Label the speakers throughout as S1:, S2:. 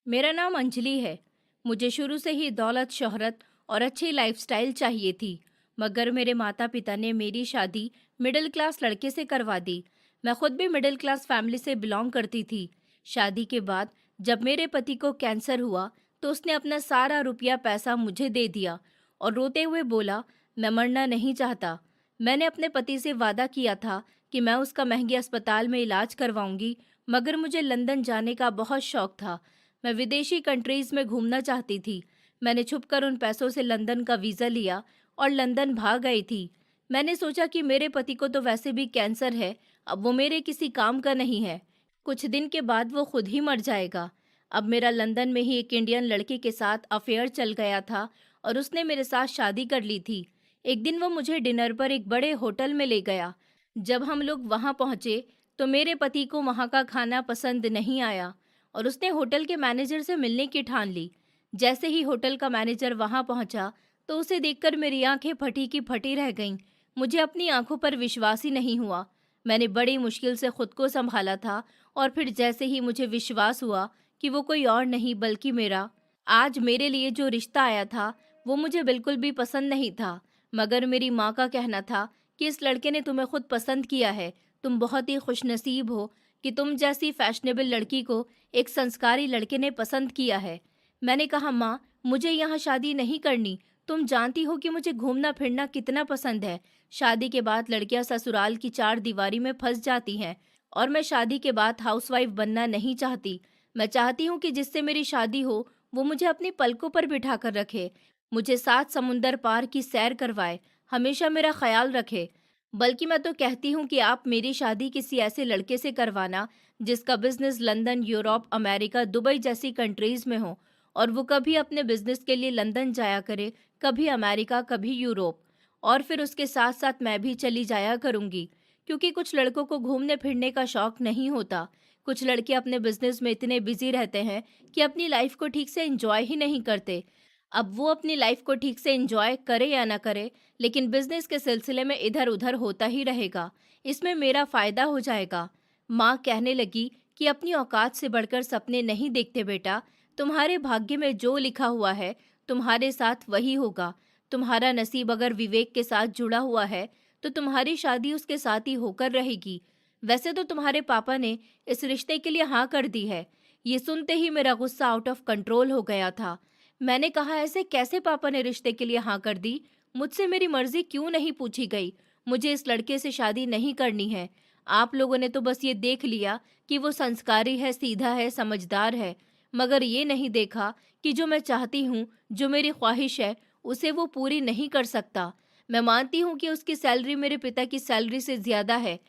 S1: मेरा नाम अंजलि है। मुझे शुरू से ही दौलत, शोहरत और अच्छी लाइफस्टाइल चाहिए थी, मगर मेरे माता पिता ने मेरी शादी मिडिल क्लास लड़के से करवा दी। मैं खुद भी मिडिल क्लास फैमिली से बिलोंग करती थी। शादी के बाद जब मेरे पति को कैंसर हुआ, तो उसने अपना सारा रुपया पैसा मुझे दे दिया और रोते हुए बोला, मैं मरना नहीं चाहता। मैंने अपने पति से वादा किया था कि मैं उसका महंगे अस्पताल में इलाज करवाऊंगी, मगर मुझे लंदन जाने का बहुत शौक था। मैं विदेशी कंट्रीज में घूमना चाहती थी। मैंने छुपकर उन पैसों से लंदन का वीज़ा लिया और लंदन भाग गई थी। मैंने सोचा कि मेरे पति को तो वैसे भी कैंसर है, अब वो मेरे किसी काम का नहीं है। कुछ दिन के बाद वो खुद ही मर जाएगा। अब मेरा लंदन में ही एक इंडियन लड़के के साथ अफेयर चल गया था और उसने मेरे साथ शादी कर ली थी। एक दिन वो मुझे डिनर पर एक बड़े होटल में ले गया। जब हम लोग वहाँ पहुँचे, तो मेरे पति को वहाँ का खाना पसंद नहीं आया और उसने होटल के मैनेजर से मिलने की ठान ली। जैसे ही होटल का मैनेजर वहां पहुंचा, तो उसे देखकर मेरी आंखें फटी की फटी रह गईं। मुझे अपनी आंखों पर विश्वास ही नहीं हुआ। मैंने बड़ी मुश्किल से खुद को संभाला था और फिर जैसे ही मुझे विश्वास हुआ कि वो कोई और नहीं बल्कि मेरा आज मेरे लिए जो रिश्ता आया था, वो मुझे बिल्कुल भी पसंद नहीं था। मगर मेरी माँ का कहना था कि इस लड़के ने तुम्हें खुद पसंद किया है, तुम बहुत ही खुशनसीब हो कि तुम जैसी फैशनेबल लड़की को एक संस्कारी लड़के ने पसंद किया है। मैंने कहा, माँ, मुझे यहाँ शादी नहीं करनी। तुम जानती हो कि मुझे घूमना फिरना कितना पसंद है। शादी के बाद लड़कियां ससुराल की चार दीवारी में फंस जाती हैं और मैं शादी के बाद हाउसवाइफ बनना नहीं चाहती। मैं चाहती हूँ कि जिससे मेरी शादी हो वो मुझे अपनी पलकों पर बिठा कर रखे, मुझे सात समुंदर पार की सैर करवाए, हमेशा मेरा ख्याल रखे। बल्कि मैं तो कहती हूँ कि आप मेरी शादी किसी ऐसे लड़के से करवाना जिसका business London, Europe, America, Dubai जैसी कंट्रीज में हो और वो कभी अपने बिजनेस के लिए लंदन जाया करे, कभी अमेरिका, कभी यूरोप। और फिर उसके साथ साथ मैं भी चली जाया करूंगी, क्योंकि कुछ लड़कों को घूमने फिरने का शौक नहीं होता। कुछ लड़के अपने बिजनेस में इतने बिजी रहते हैं कि अपनी लाइफ को ठीक से एंजॉय ही नहीं करते। अब वो अपनी लाइफ को ठीक से एंजॉय करे या ना करे, लेकिन बिजनेस के सिलसिले में इधर उधर होता ही रहेगा। इसमें मेरा फायदा हो जाएगा। माँ कहने लगी कि अपनी औकात से बढ़कर सपने नहीं देखते बेटा। तुम्हारे भाग्य में जो लिखा हुआ है, तुम्हारे साथ वही होगा। तुम्हारा नसीब अगर विवेक के साथ जुड़ा हुआ है, तो तुम्हारी शादी उसके साथ ही होकर रहेगी। वैसे तो तुम्हारे पापा ने इस रिश्ते के लिए हाँ कर दी है। ये सुनते ही मेरा गुस्सा आउट ऑफ कंट्रोल हो गया था। मैंने कहा, ऐसे कैसे पापा ने रिश्ते के लिए हाँ कर दी? मुझसे मेरी मर्जी क्यों नहीं पूछी गई? मुझे इस लड़के से शादी नहीं करनी है। आप लोगों ने तो बस ये देख लिया कि वो संस्कारी है, सीधा है, समझदार है, मगर ये नहीं देखा कि जो मैं चाहती हूँ, जो मेरी ख्वाहिश है, उसे वो पूरी नहीं कर सकता। मैं मानती हूँ कि उसकी सैलरी मेरे पिता की सैलरी से ज्यादा है।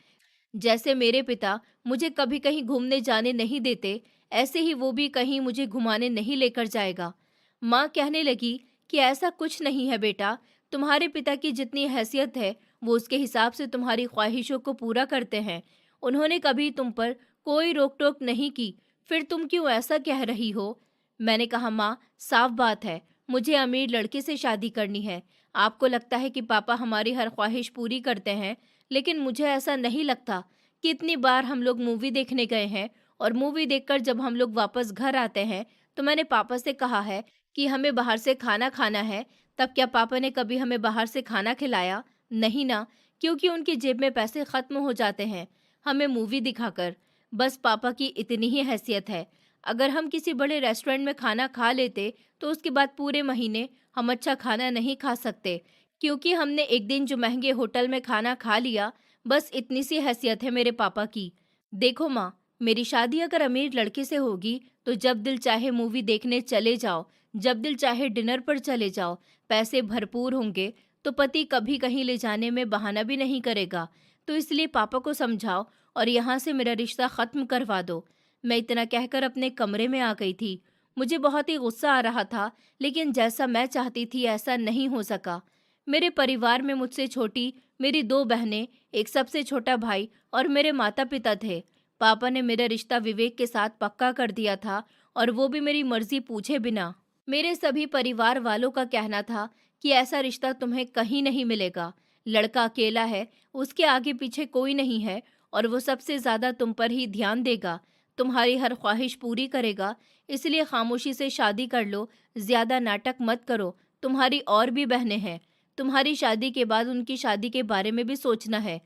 S1: जैसे मेरे पिता मुझे कभी कहीं घूमने जाने नहीं देते, ऐसे ही वो भी कहीं मुझे घुमाने नहीं लेकर जाएगा। माँ कहने लगी कि ऐसा कुछ नहीं है बेटा, तुम्हारे पिता की जितनी हैसियत है, वो उसके हिसाब से तुम्हारी ख्वाहिशों को पूरा करते हैं। उन्होंने कभी तुम पर कोई रोक टोक नहीं की, फिर तुम क्यों ऐसा कह रही हो? मैंने कहा, माँ, साफ बात है, मुझे अमीर लड़के से शादी करनी है। आपको लगता है कि पापा हमारी हर ख्वाहिश पूरी करते हैं, लेकिन मुझे ऐसा नहीं लगता। कितनी बार हम लोग मूवी देखने गए हैं और मूवी देखकर जब हम लोग वापस घर आते हैं, तो मैंने पापा से कहा है कि हमें बाहर से खाना खाना है। तब क्या पापा ने कभी हमें बाहर से खाना खिलाया? नहीं ना, क्योंकि उनकी जेब में पैसे खत्म हो जाते हैं हमें मूवी दिखाकर। बस पापा की इतनी ही हैसियत है। अगर हम किसी बड़े रेस्टोरेंट में खाना खा लेते, तो उसके बाद पूरे महीने हम अच्छा खाना नहीं खा सकते, क्योंकि हमने एक दिन जो महंगे होटल में खाना खा लिया। बस इतनी सी हैसियत है मेरे पापा की। देखो माँ, मेरी शादी अगर अमीर लड़के से होगी, तो जब दिल चाहे मूवी देखने चले जाओ, जब दिल चाहे डिनर पर चले जाओ। पैसे भरपूर होंगे, तो पति कभी कहीं ले जाने में बहाना भी नहीं करेगा। तो इसलिए पापा को समझाओ और यहाँ से मेरा रिश्ता खत्म करवा दो। मैं इतना कहकर अपने कमरे में आ गई थी। मुझे बहुत ही गुस्सा आ रहा था, लेकिन जैसा मैं चाहती थी ऐसा नहीं हो सका। मेरे परिवार में मुझसे छोटी मेरी दो बहनें, एक सबसे छोटा भाई और मेरे माता पिता थे। पापा ने मेरा रिश्ता विवेक के साथ पक्का कर दिया था, और वो भी मेरी मर्जी पूछे बिना। मेरे सभी परिवार वालों का कहना था कि ऐसा रिश्ता तुम्हें कहीं नहीं मिलेगा। लड़का अकेला है, उसके आगे पीछे कोई नहीं है और वो सबसे ज्यादा तुम पर ही ध्यान देगा। तुम्हारी हर ख्वाहिश पूरी करेगा, इसलिए खामोशी से शादी कर लो, ज़्यादा नाटक मत करो। तुम्हारी और भी बहनें हैं, तुम्हारी शादी के बाद उनकी शादी के बारे में भी सोचना है।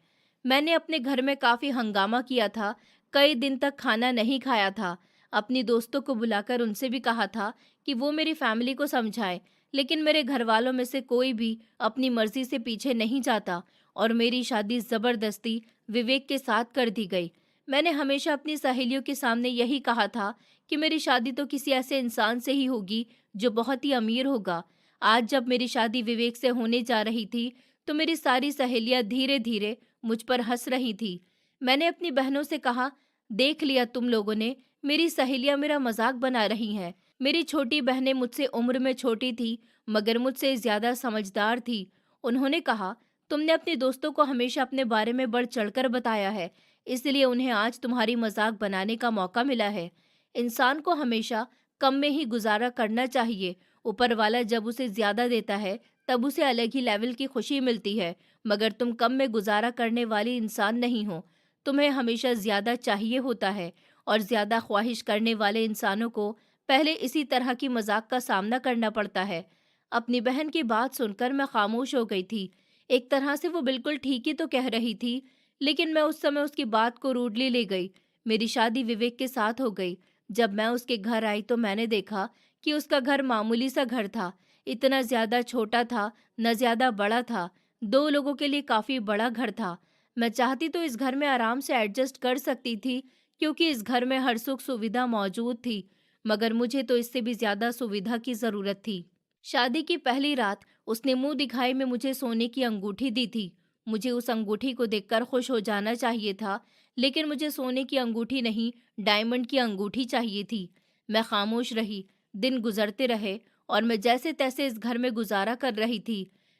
S1: मैंने अपने घर में काफ़ी हंगामा किया था, कई दिन तक खाना नहीं खाया था। अपनी दोस्तों को बुलाकर उनसे भी कहा था कि वो मेरी फैमिली को समझाएं, लेकिन मेरे घर वालों में से कोई भी अपनी मर्जी से पीछे नहीं जाता और मेरी शादी ज़बरदस्ती विवेक के साथ कर दी गई। मैंने हमेशा अपनी सहेलियों के सामने यही कहा था कि मेरी शादी तो किसी ऐसे इंसान से ही होगी जो बहुत ही अमीर होगा। आज जब मेरी शादी विवेक से होने जा रही थी, तो मेरी सारी सहेलियां धीरे धीरे मुझ पर हंस रही थी। मैंने अपनी बहनों से कहा, देख लिया तुम लोगों ने, मेरी सहेलियां मेरा मजाक बना रही हैं। मेरी छोटी बहनें मुझसे उम्र में छोटी थी, मगर मुझसे ज्यादा समझदार थी। उन्होंने कहा, तुमने अपने दोस्तों को हमेशा अपने बारे में बढ़ चढ़कर बताया है, इसलिए उन्हें आज तुम्हारी मजाक बनाने का मौका मिला है। इंसान को हमेशा कम में ही गुजारा करना चाहिए। ऊपर वाला जब उसे ज्यादा देता है, तब उसे अलग ही लेवल की खुशी मिलती है, मगर तुम कम में गुजारा करने वाली इंसान नहीं हो। तुम्हें हमेशा ज्यादा चाहिए होता है और ज्यादा ख्वाहिश करने वाले इंसानों को पहले इसी तरह की मजाक का सामना करना पड़ता है। अपनी बहन की बात सुनकर मैं खामोश हो गई थी। एक तरह से वो बिल्कुल ठीक ही तो कह रही थी, लेकिन मैं उस समय उसकी बात को रूडली ले गई। मेरी शादी विवेक के साथ हो गई। जब मैं उसके घर आई तो मैंने देखा कि उसका घर मामूली सा घर था, इतना ज्यादा छोटा था, न ज्यादा बड़ा था। दो लोगों के लिए काफी बड़ा घर था। मैं चाहती तो इस घर में आराम से एडजस्ट कर सकती थी, क्योंकि इस घर में हर सुख सुविधा मौजूद थी, मगर मुझे तो इससे भी ज्यादा सुविधा की जरूरत थी। शादी की पहली रात उसने मुंह दिखाई में मुझे सोने की अंगूठी दी थी। मुझे उस अंगूठी को देखकर खुश हो जाना चाहिए था, लेकिन मुझे सोने की अंगूठी नहीं, डायमंड की अंगूठी चाहिए थी। मैं खामोश रही। दिन गुजरते रहे और मैं जैसे तैसे इस घर में गुजारा कर रही थी।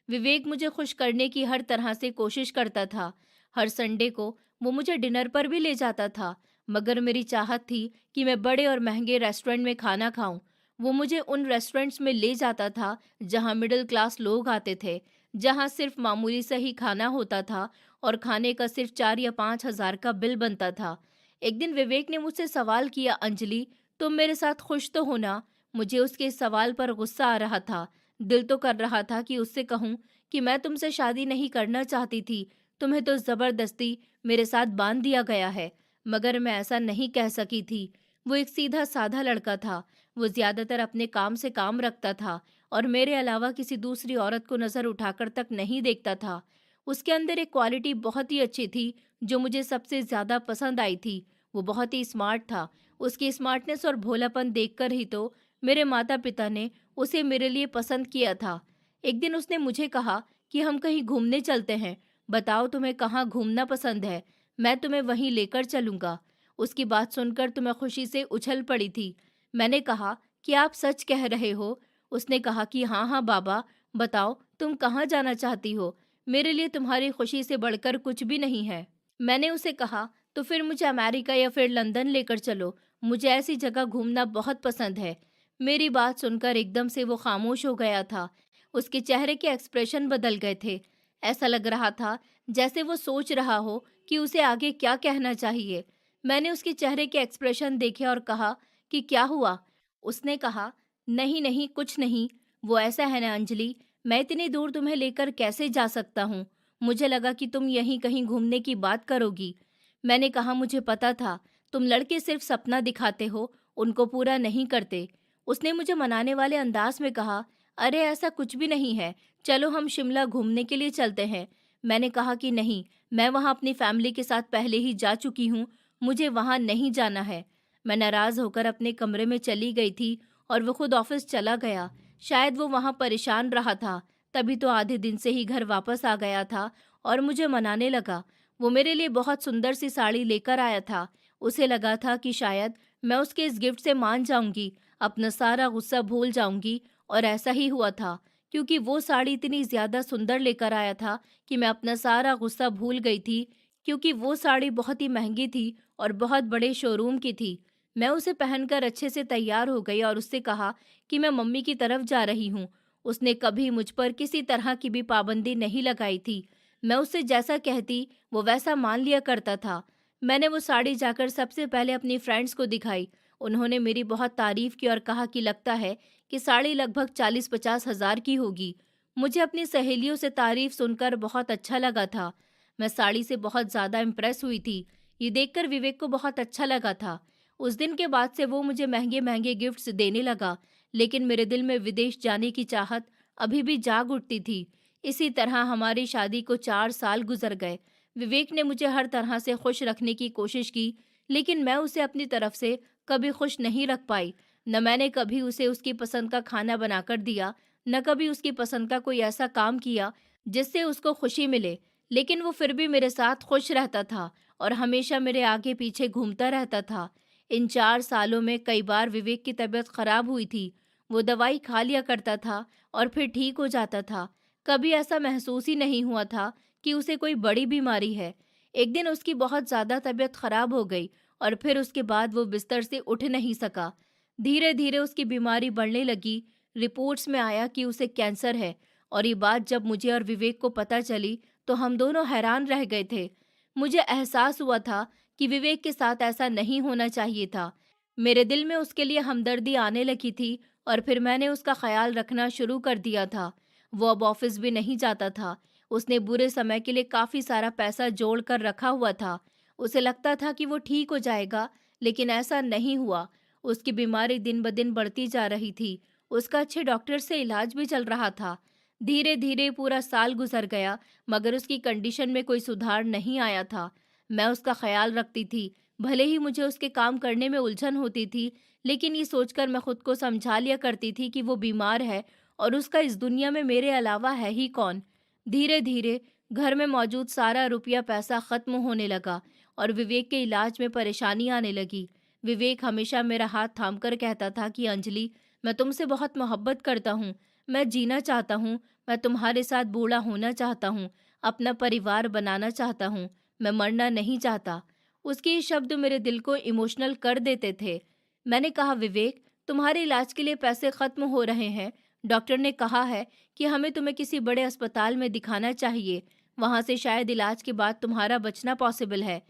S1: विवेक मुझे खुश करने की हर तरह से कोशिश करता था। हर संडे को वो मुझे डिनर पर भी ले जाता था, मगर मेरी चाहत थी कि मैं बड़े और महंगे रेस्टोरेंट में खाना खाऊं। वो मुझे उन रेस्टोरेंट्स में ले जाता था जहां मिडिल क्लास लोग आते थे, जहां सिर्फ मामूली सा ही खाना होता था और खाने का सिर्फ 4 या 5 हज़ार का बिल बनता था। एक दिन विवेक ने मुझसे सवाल किया, अंजलि, तुम मेरे साथ खुश तो हो ना? मुझे उसके इस सवाल पर गुस्सा आ रहा था। दिल तो कर रहा था कि उससे कहूं कि मैं तुमसे शादी नहीं करना चाहती थी, तुम्हें तो जबरदस्ती मेरे साथ बांध दिया गया है, मगर मैं ऐसा नहीं कह सकी थी। वो एक सीधा साधा लड़का था। वो ज्यादातर अपने काम से काम रखता था और मेरे अलावा किसी दूसरी औरत को नजर उठाकर तक नहीं देखता था। उसके अंदर एक क्वालिटी बहुत ही अच्छी थी जो मुझे सबसे ज्यादा पसंद आई थी। वो बहुत ही स्मार्ट था। उसकी स्मार्टनेस और भोलापन देखकर ही तो मेरे माता पिता ने उसे मेरे लिए पसंद किया था। एक दिन उसने मुझे कहा कि हम कहीं घूमने चलते हैं। बताओ तुम्हें कहाँ घूमना पसंद है, मैं तुम्हें वहीं लेकर चलूंगा। उसकी बात सुनकर तो मैं खुशी से उछल पड़ी थी। मैंने कहा कि आप सच कह रहे हो? उसने कहा कि हाँ हाँ बाबा, बताओ तुम कहाँ जाना चाहती हो, मेरे लिए तुम्हारी खुशी से बढ़कर कुछ भी नहीं है। मैंने उसे कहा, तो फिर मुझे अमेरिका या फिर लंदन लेकर चलो, मुझे ऐसी जगह घूमना बहुत पसंद है। मेरी बात सुनकर एकदम से वो खामोश हो गया था। उसके चेहरे के एक्सप्रेशन बदल गए थे। ऐसा लग रहा था जैसे वो सोच रहा हो कि उसे आगे क्या कहना चाहिए। मैंने उसके चेहरे के एक्सप्रेशन देखे और कहा कि क्या हुआ? उसने कहा, नहीं नहीं कुछ नहीं। वो ऐसा है ना अंजलि, मैं इतनी दूर तुम्हें लेकर कैसे जा सकता हूँ? मुझे लगा कि तुम यहीं कहीं घूमने की बात करोगी। मैंने कहा, मुझे पता था तुम लड़के सिर्फ सपना दिखाते हो, उनको पूरा नहीं करते। उसने मुझे मनाने वाले अंदाज में कहा, अरे ऐसा कुछ भी नहीं है, चलो हम शिमला घूमने के लिए चलते हैं। मैंने कहा कि नहीं, मैं वहाँ अपनी फैमिली के साथ पहले ही जा चुकी हूँ, मुझे वहाँ नहीं जाना है। मैं नाराज होकर अपने कमरे में चली गई थी और वो खुद ऑफिस चला गया। शायद वो वहाँ परेशान रहा था, तभी तो आधे दिन से ही घर वापस आ गया था और मुझे मनाने लगा। वो मेरे लिए बहुत सुंदर सी साड़ी लेकर आया था। उसे लगा था कि शायद मैं उसके इस गिफ्ट से मान जाऊंगी, अपना सारा गुस्सा भूल जाऊंगी, और ऐसा ही हुआ था, क्योंकि वो साड़ी इतनी ज्यादा सुंदर लेकर आया था कि मैं अपना सारा गुस्सा भूल गई थी, क्योंकि वो साड़ी बहुत ही महंगी थी और बहुत बड़े शोरूम की थी। मैं उसे पहनकर अच्छे से तैयार हो गई और उससे कहा कि मैं मम्मी की तरफ जा रही हूँ। उसने कभी मुझ पर किसी तरह की भी पाबंदी नहीं लगाई थी। मैं उससे जैसा कहती वो वैसा मान लिया करता था। मैंने वो साड़ी जाकर सबसे पहले अपनी फ्रेंड्स को दिखाई। उन्होंने मेरी बहुत तारीफ की और कहा कि लगता है कि साड़ी लगभग 40-50 हज़ार की होगी। मुझे अपनी सहेलियों से तारीफ सुनकर बहुत अच्छा लगा था। मैं साड़ी से बहुत ज़्यादा इम्प्रेस हुई थी। ये देखकर विवेक को बहुत अच्छा लगा था। उस दिन के बाद से वो मुझे महंगे-महंगे गिफ्ट्स देने लगा, लेकिन मेरे दिल में विदेश जाने की चाहत अभी भी जाग उठती थी। इसी तरह हमारी शादी को 4 साल गुजर गए। विवेक ने मुझे हर तरह से खुश रखने की कोशिश की, लेकिन मैं उसे अपनी तरफ से कभी खुश नहीं रख पाई। न मैंने कभी उसे उसकी पसंद का खाना बनाकर दिया, न कभी उसकी पसंद का कोई ऐसा काम किया जिससे उसको खुशी मिले। लेकिन वो फिर भी मेरे साथ खुश रहता था और हमेशा मेरे आगे पीछे घूमता रहता था। इन 4 सालों में कई बार विवेक की तबीयत खराब हुई थी। वो दवाई खा लिया करता था और फिर ठीक हो जाता था। कभी ऐसा महसूस ही नहीं हुआ था कि उसे कोई बड़ी बीमारी है। एक दिन उसकी बहुत ज़्यादा तबीयत खराब हो गई और फिर उसके बाद वो बिस्तर से उठ नहीं सका। धीरे धीरे उसकी बीमारी बढ़ने लगी। रिपोर्ट्स में आया कि उसे कैंसर है और ये बात जब मुझे और विवेक को पता चली तो हम दोनों हैरान रह गए थे। मुझे एहसास हुआ था कि विवेक के साथ ऐसा नहीं होना चाहिए था। मेरे दिल में उसके लिए हमदर्दी आने लगी थी और फिर मैंने उसका ख्याल रखना शुरू कर दिया था। वो अब ऑफिस भी नहीं जाता था। उसने बुरे समय के लिए काफ़ी सारा पैसा जोड़ कर रखा हुआ था। उसे लगता था कि वो ठीक हो जाएगा, लेकिन ऐसा नहीं हुआ। उसकी बीमारी दिन ब दिन बढ़ती जा रही थी। उसका अच्छे डॉक्टर से इलाज भी चल रहा था। धीरे धीरे पूरा साल गुजर गया, मगर उसकी कंडीशन में कोई सुधार नहीं आया था। मैं उसका ख्याल रखती थी। भले ही मुझे उसके काम करने में उलझन होती थी, लेकिन ये सोचकर मैं खुद को समझा लिया करती थी कि वो बीमार है और उसका इस दुनिया में मेरे अलावा है ही कौन। धीरे धीरे घर में मौजूद सारा रुपया पैसा खत्म होने लगा और विवेक के इलाज में परेशानी आने लगी। विवेक हमेशा मेरा हाथ थामकर कहता था कि अंजलि, मैं तुमसे बहुत मोहब्बत करता हूँ। मैं जीना चाहता हूँ। मैं तुम्हारे साथ बूढ़ा होना चाहता हूँ। अपना परिवार बनाना चाहता हूँ। मैं मरना नहीं चाहता। उसके ये शब्द मेरे दिल को इमोशनल कर देते थे। मैंने कहा, विवेक, तुम्हारे इलाज के लिए पैसे खत्म हो रहे हैं। डॉक्टर ने कहा है कि हमें तुम्हें किसी बड़े अस्पताल में दिखाना चाहिए। वहां से शायद इलाज के बाद तुम्हारा बचना पॉसिबल है।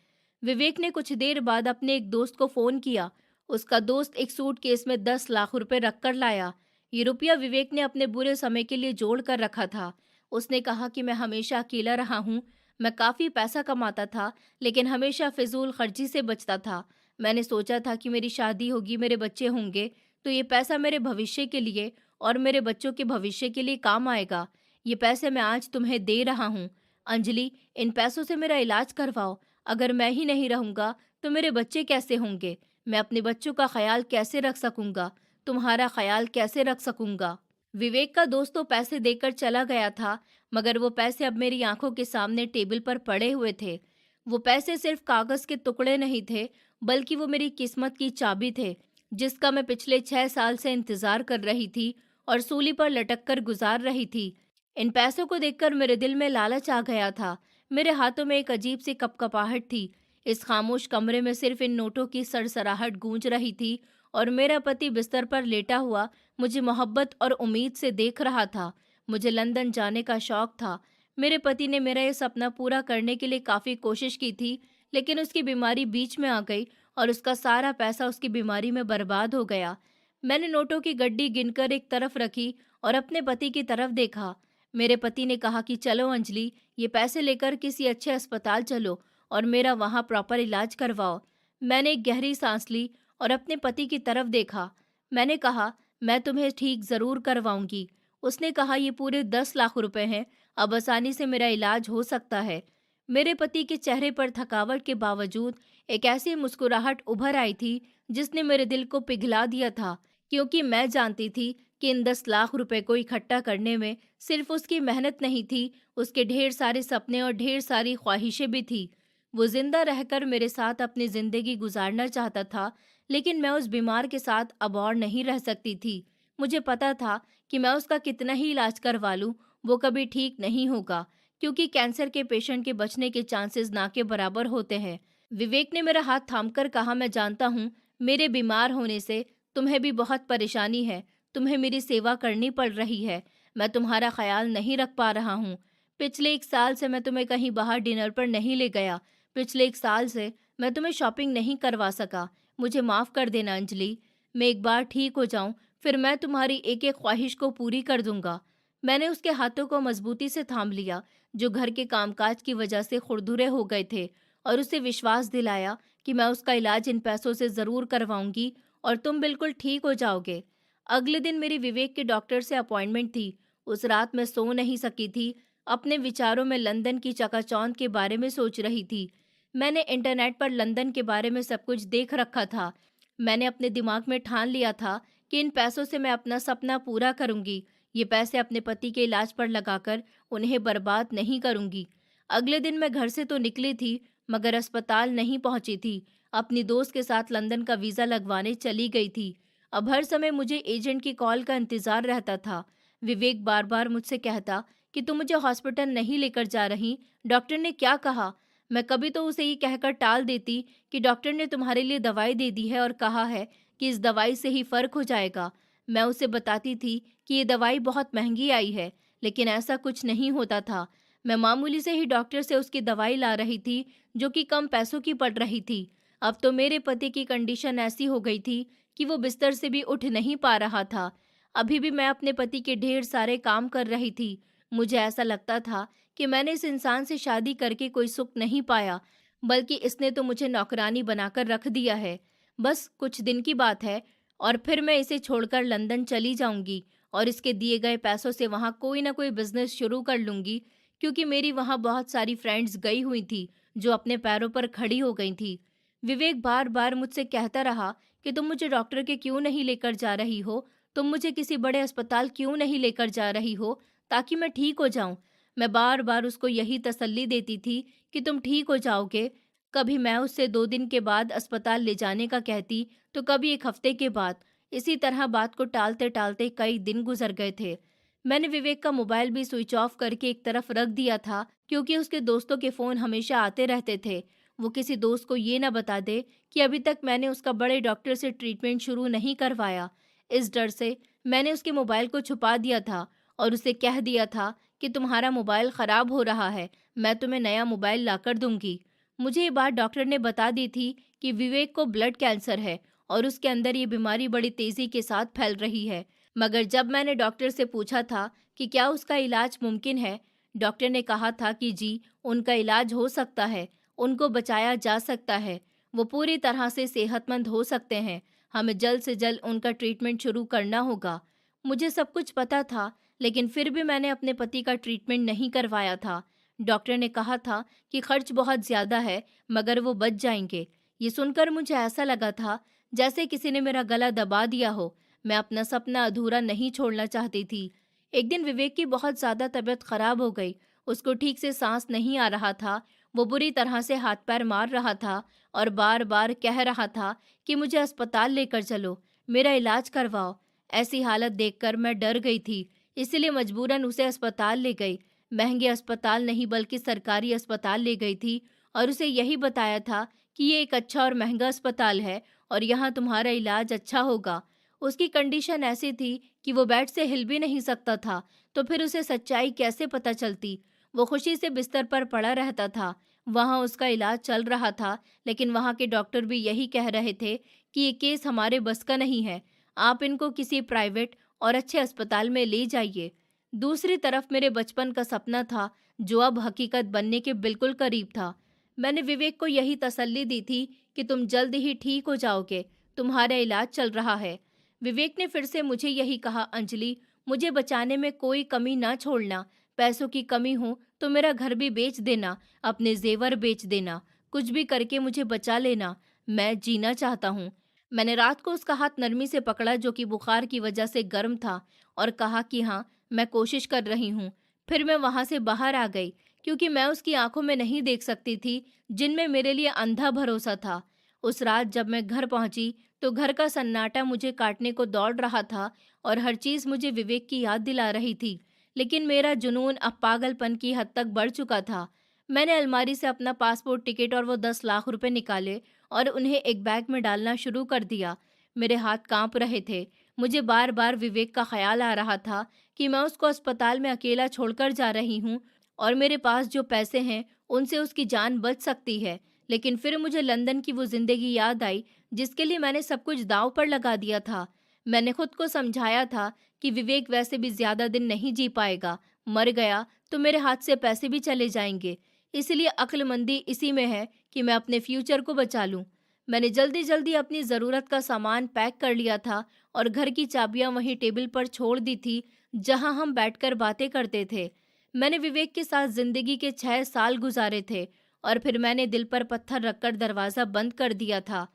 S1: विवेक ने कुछ देर बाद अपने एक दोस्त को फोन किया। उसका दोस्त एक सूटकेस में 10 लाख रुपए रख कर लाया। ये रुपया विवेक ने अपने बुरे समय के लिए जोड़ कर रखा था। उसने कहा कि मैं हमेशा अकेला रहा हूँ। मैं काफी पैसा कमाता था, लेकिन हमेशा फिजूल खर्ची से बचता था। मैंने सोचा था कि मेरी शादी होगी, मेरे बच्चे होंगे, तो ये पैसा मेरे भविष्य के लिए और मेरे बच्चों के भविष्य के लिए काम आएगा। ये पैसे मैं आज तुम्हें दे रहा हूँ। अंजलि, इन पैसों से मेरा इलाज करवाओ। अगर मैं ही नहीं रहूंगा तो मेरे बच्चे कैसे होंगे? मैं अपने बच्चों का ख्याल कैसे रख सकूंगा? तुम्हारा ख्याल कैसे रख सकूंगा? विवेक का दोस्त तो पैसे देकर चला गया था, मगर वो पैसे अब मेरी आंखों के सामने टेबल पर पड़े हुए थे। वो पैसे सिर्फ कागज के टुकड़े नहीं थे, बल्कि वो मेरी किस्मत की चाबी थे, जिसका मैं पिछले 6 साल से इंतजार कर रही थी और सूली पर लटक कर गुजार रही थी। इन पैसों को देखकर मेरे दिल में लालच आ गया था। मेरे हाथों में एक अजीब सी कपकपाहट थी। इस खामोश कमरे में सिर्फ इन नोटों की सरसराहट गूंज रही थी और मेरा पति बिस्तर पर लेटा हुआ मुझे मोहब्बत और उम्मीद से देख रहा था। मुझे लंदन जाने का शौक था। मेरे पति ने मेरा ये सपना पूरा करने के लिए काफ़ी कोशिश की थी, लेकिन उसकी बीमारी बीच में आ गई और उसका सारा पैसा उसकी बीमारी में बर्बाद हो गया। मैंने नोटों की गड्डी गिनकर एक तरफ रखी और अपने पति की तरफ देखा। मेरे पति ने कहा कि चलो अंजलि, ये पैसे लेकर किसी अच्छे अस्पताल चलो और मेरा वहाँ प्रॉपर इलाज करवाओ। मैंने एक गहरी सांस ली और अपने पति की तरफ देखा। मैंने कहा, मैं तुम्हें ठीक ज़रूर करवाऊंगी। उसने कहा, ये पूरे 10 लाख रुपए हैं, अब आसानी से मेरा इलाज हो सकता है। मेरे पति के चेहरे पर थकावट के बावजूद एक ऐसी मुस्कुराहट उभर आई थी जिसने मेरे दिल को पिघला दिया था, क्योंकि मैं जानती थी कि इन 10 लाख रुपए को इकट्ठा करने में सिर्फ उसकी मेहनत नहीं थी, उसके ढेर सारे सपने और ढेर सारी ख्वाहिशें भी थी। वो जिंदा रहकर मेरे साथ अपनी जिंदगी गुजारना चाहता था, लेकिन मैं उस बीमार के साथ अब और नहीं रह सकती थी। मुझे पता था कि मैं उसका कितना ही इलाज करवा लूं, वो कभी ठीक नहीं होगा, क्योंकि कैंसर के पेशेंट के बचने के चांसेस ना के बराबर होते हैं। विवेक ने मेरा हाथ थामकर कहा, मैं जानता हूँ मेरे बीमार होने से तुम्हें भी बहुत परेशानी है। तुम्हें मेरी सेवा करनी पड़ रही है। मैं तुम्हारा ख्याल नहीं रख पा रहा हूँ। पिछले 1 साल से मैं तुम्हें कहीं बाहर डिनर पर नहीं ले गया। पिछले 1 साल से मैं तुम्हें शॉपिंग नहीं करवा सका। मुझे माफ़ कर देना अंजलि। मैं एक बार ठीक हो जाऊं, फिर मैं तुम्हारी एक-एक ख्वाहिश को पूरी कर दूंगा। मैंने उसके हाथों को मजबूती से थाम लिया, जो घर के कामकाज की वजह से खुरदुरे हो गए थे, और उसे विश्वास दिलाया कि मैं उसका इलाज इन पैसों से ज़रूर करवाऊंगी और तुम बिल्कुल ठीक हो जाओगे। अगले दिन मेरी विवेक के डॉक्टर से अपॉइंटमेंट थी। उस रात मैं सो नहीं सकी थी। अपने विचारों में लंदन की चकाचौंध के बारे में सोच रही थी। मैंने इंटरनेट पर लंदन के बारे में सब कुछ देख रखा था। मैंने अपने दिमाग में ठान लिया था कि इन पैसों से मैं अपना सपना पूरा करूंगी। ये पैसे अपने पति के इलाज पर लगाकर उन्हें बर्बाद नहीं करूंगी। अगले दिन मैं घर से तो निकली थी, मगर अस्पताल नहीं पहुंची थी। अपनी दोस्त के साथ लंदन का वीज़ा लगवाने चली गई थी। अब हर समय मुझे एजेंट की कॉल का इंतज़ार रहता था। विवेक बार बार मुझसे कहता कि तुम मुझे हॉस्पिटल नहीं लेकर जा रही, डॉक्टर ने क्या कहा। मैं कभी तो उसे ये कहकर टाल देती कि डॉक्टर ने तुम्हारे लिए दवाई दे दी है और कहा है कि इस दवाई से ही फ़र्क हो जाएगा। मैं उसे बताती थी कि ये दवाई बहुत महंगी आई है, लेकिन ऐसा कुछ नहीं होता था। मैं मामूली से ही डॉक्टर से उसकी दवाई ला रही थी, जो कि कम पैसों की पड़ रही थी। अब तो मेरे पति की कंडीशन ऐसी हो गई थी कि वो बिस्तर से भी उठ नहीं पा रहा था। अभी भी मैं अपने पति के ढेर सारे काम कर रही थी। मुझे ऐसा लगता था कि मैंने इस इंसान से शादी करके कोई सुख नहीं पाया, बल्कि इसने तो मुझे नौकरानी बनाकर रख दिया है। बस कुछ दिन की बात है और फिर मैं इसे छोड़कर लंदन चली जाऊंगी और इसके दिए गए पैसों से वहाँ कोई ना कोई बिजनेस शुरू कर लूंगी, क्योंकि मेरी वहाँ बहुत सारी फ्रेंड्स गई हुई थी जो अपने पैरों पर खड़ी हो गई थी। विवेक बार बार मुझसे कहता रहा कि तुम मुझे डॉक्टर के क्यों नहीं लेकर जा रही हो, तुम मुझे किसी बड़े अस्पताल क्यों नहीं लेकर जा रही हो ताकि मैं ठीक हो जाऊं। मैं बार बार उसको यही तसल्ली देती थी कि तुम ठीक हो जाओगे। कभी मैं उससे 2 दिन के बाद अस्पताल ले जाने का कहती, तो कभी एक हफ्ते के बाद। इसी तरह बात को टालते टालते कई दिन गुजर गए थे। मैंने विवेक का मोबाइल भी स्विच ऑफ करके एक तरफ रख दिया था, क्योंकि उसके दोस्तों के फ़ोन हमेशा आते रहते थे। वो किसी दोस्त को ये ना बता दे कि अभी तक मैंने उसका बड़े डॉक्टर से ट्रीटमेंट शुरू नहीं करवाया। इस डर से मैंने उसके मोबाइल को छुपा दिया था और उसे कह दिया था कि तुम्हारा मोबाइल ख़राब हो रहा है, मैं तुम्हें नया मोबाइल लाकर दूंगी। मुझे ये बात डॉक्टर ने बता दी थी कि विवेक को ब्लड कैंसर है और उसके अंदर ये बीमारी बड़ी तेज़ी के साथ फैल रही है। मगर जब मैंने डॉक्टर से पूछा था कि क्या उसका इलाज मुमकिन है, डॉक्टर ने कहा था कि जी, उनका इलाज हो सकता है, उनको बचाया जा सकता है, वो पूरी तरह से सेहतमंद हो सकते हैं। हमें जल्द से जल्द उनका ट्रीटमेंट शुरू करना होगा। मुझे सब कुछ पता था, लेकिन फिर भी मैंने अपने पति का ट्रीटमेंट नहीं करवाया था। डॉक्टर ने कहा था कि खर्च बहुत ज़्यादा है, मगर वो बच जाएंगे। ये सुनकर मुझे ऐसा लगा था जैसे किसी ने मेरा गला दबा दिया हो। मैं अपना सपना अधूरा नहीं छोड़ना चाहती थी। एक दिन विवेक की बहुत ज़्यादा तबीयत खराब हो गई। उसको ठीक से सांस नहीं आ रहा था। वो बुरी तरह से हाथ पैर मार रहा था और बार बार कह रहा था कि मुझे अस्पताल लेकर चलो, मेरा इलाज करवाओ। ऐसी हालत देखकर मैं डर गई थी, इसलिए मजबूरन उसे अस्पताल ले गई। महंगे अस्पताल नहीं, बल्कि सरकारी अस्पताल ले गई थी और उसे यही बताया था कि ये एक अच्छा और महंगा अस्पताल है और यहाँ तुम्हारा इलाज अच्छा होगा। उसकी कंडीशन ऐसी थी कि वो बेड से हिल भी नहीं सकता था, तो फिर उसे सच्चाई कैसे पता चलती। वो खुशी से बिस्तर पर पड़ा रहता था। वहाँ उसका इलाज चल रहा था, लेकिन वहाँ के डॉक्टर भी यही कह रहे थे कि ये केस हमारे बस का नहीं है, आप इनको किसी प्राइवेट और अच्छे अस्पताल में ले जाइए। दूसरी तरफ मेरे बचपन का सपना था, जो अब हकीकत बनने के बिल्कुल करीब था। मैंने विवेक को यही तसल्ली दी थी कि तुम जल्द ही ठीक हो जाओगे, तुम्हारा इलाज चल रहा है। विवेक ने फिर से मुझे यही कहा, अंजलि, मुझे बचाने में कोई कमी ना छोड़ना। पैसों की कमी हो तो मेरा घर भी बेच देना, अपने जेवर बेच देना, कुछ भी करके मुझे बचा लेना, मैं जीना चाहता हूँ। मैंने रात को उसका हाथ नरमी से पकड़ा, जो कि बुखार की वजह से गर्म था, और कहा कि हाँ, मैं कोशिश कर रही हूँ। फिर मैं वहाँ से बाहर आ गई, क्योंकि मैं उसकी आंखों में नहीं देख सकती थी, जिनमें मेरे लिए अंधा भरोसा था। उस रात जब मैं घर पहुंची, तो घर का सन्नाटा मुझे काटने को दौड़ रहा था और हर चीज़ मुझे विवेक की याद दिला रही थी। लेकिन मेरा जुनून अब पागलपन की हद तक बढ़ चुका था। मैंने अलमारी से अपना पासपोर्ट टिकट और वो 10 लाख रुपए निकाले और उन्हें एक बैग में डालना शुरू कर दिया। मेरे हाथ कांप रहे थे। मुझे बार बार विवेक का ख्याल आ रहा था कि मैं उसको अस्पताल में अकेला छोड़कर जा रही हूँ और मेरे पास जो पैसे हैं उनसे उसकी जान बच सकती है। लेकिन फिर मुझे लंदन की वो ज़िंदगी याद आई जिसके लिए मैंने सब कुछ दाँव पर लगा दिया था। मैंने खुद को समझाया था कि विवेक वैसे भी ज़्यादा दिन नहीं जी पाएगा, मर गया तो मेरे हाथ से पैसे भी चले जाएंगे। इसलिए अक्लमंदी इसी में है कि मैं अपने फ्यूचर को बचा लूँ। मैंने जल्दी-जल्दी अपनी ज़रूरत का सामान पैक कर लिया था और घर की चाबियाँ वहीं टेबल पर छोड़ दी थी, जहाँ हम बैठकर बातें करते थे। मैंने विवेक के साथ ज़िंदगी के 6 साल गुज़ारे थे और फिर मैंने दिल पर पत्थर रखकर दरवाज़ा बंद कर दिया था।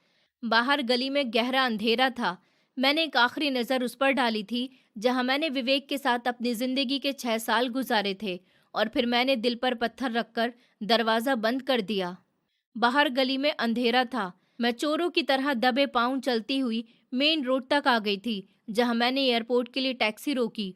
S1: बाहर गली में गहरा अंधेरा था। मैंने एक आखिरी नज़र उस पर डाली थी, जहाँ मैंने विवेक के साथ अपनी ज़िंदगी के 6 साल गुज़ारे थे और फिर मैंने दिल पर पत्थर रखकर दरवाज़ा बंद कर दिया। बाहर गली में अंधेरा था। मैं चोरों की तरह दबे पांव चलती हुई मेन रोड तक आ गई थी, जहां मैंने एयरपोर्ट के लिए टैक्सी रोकी।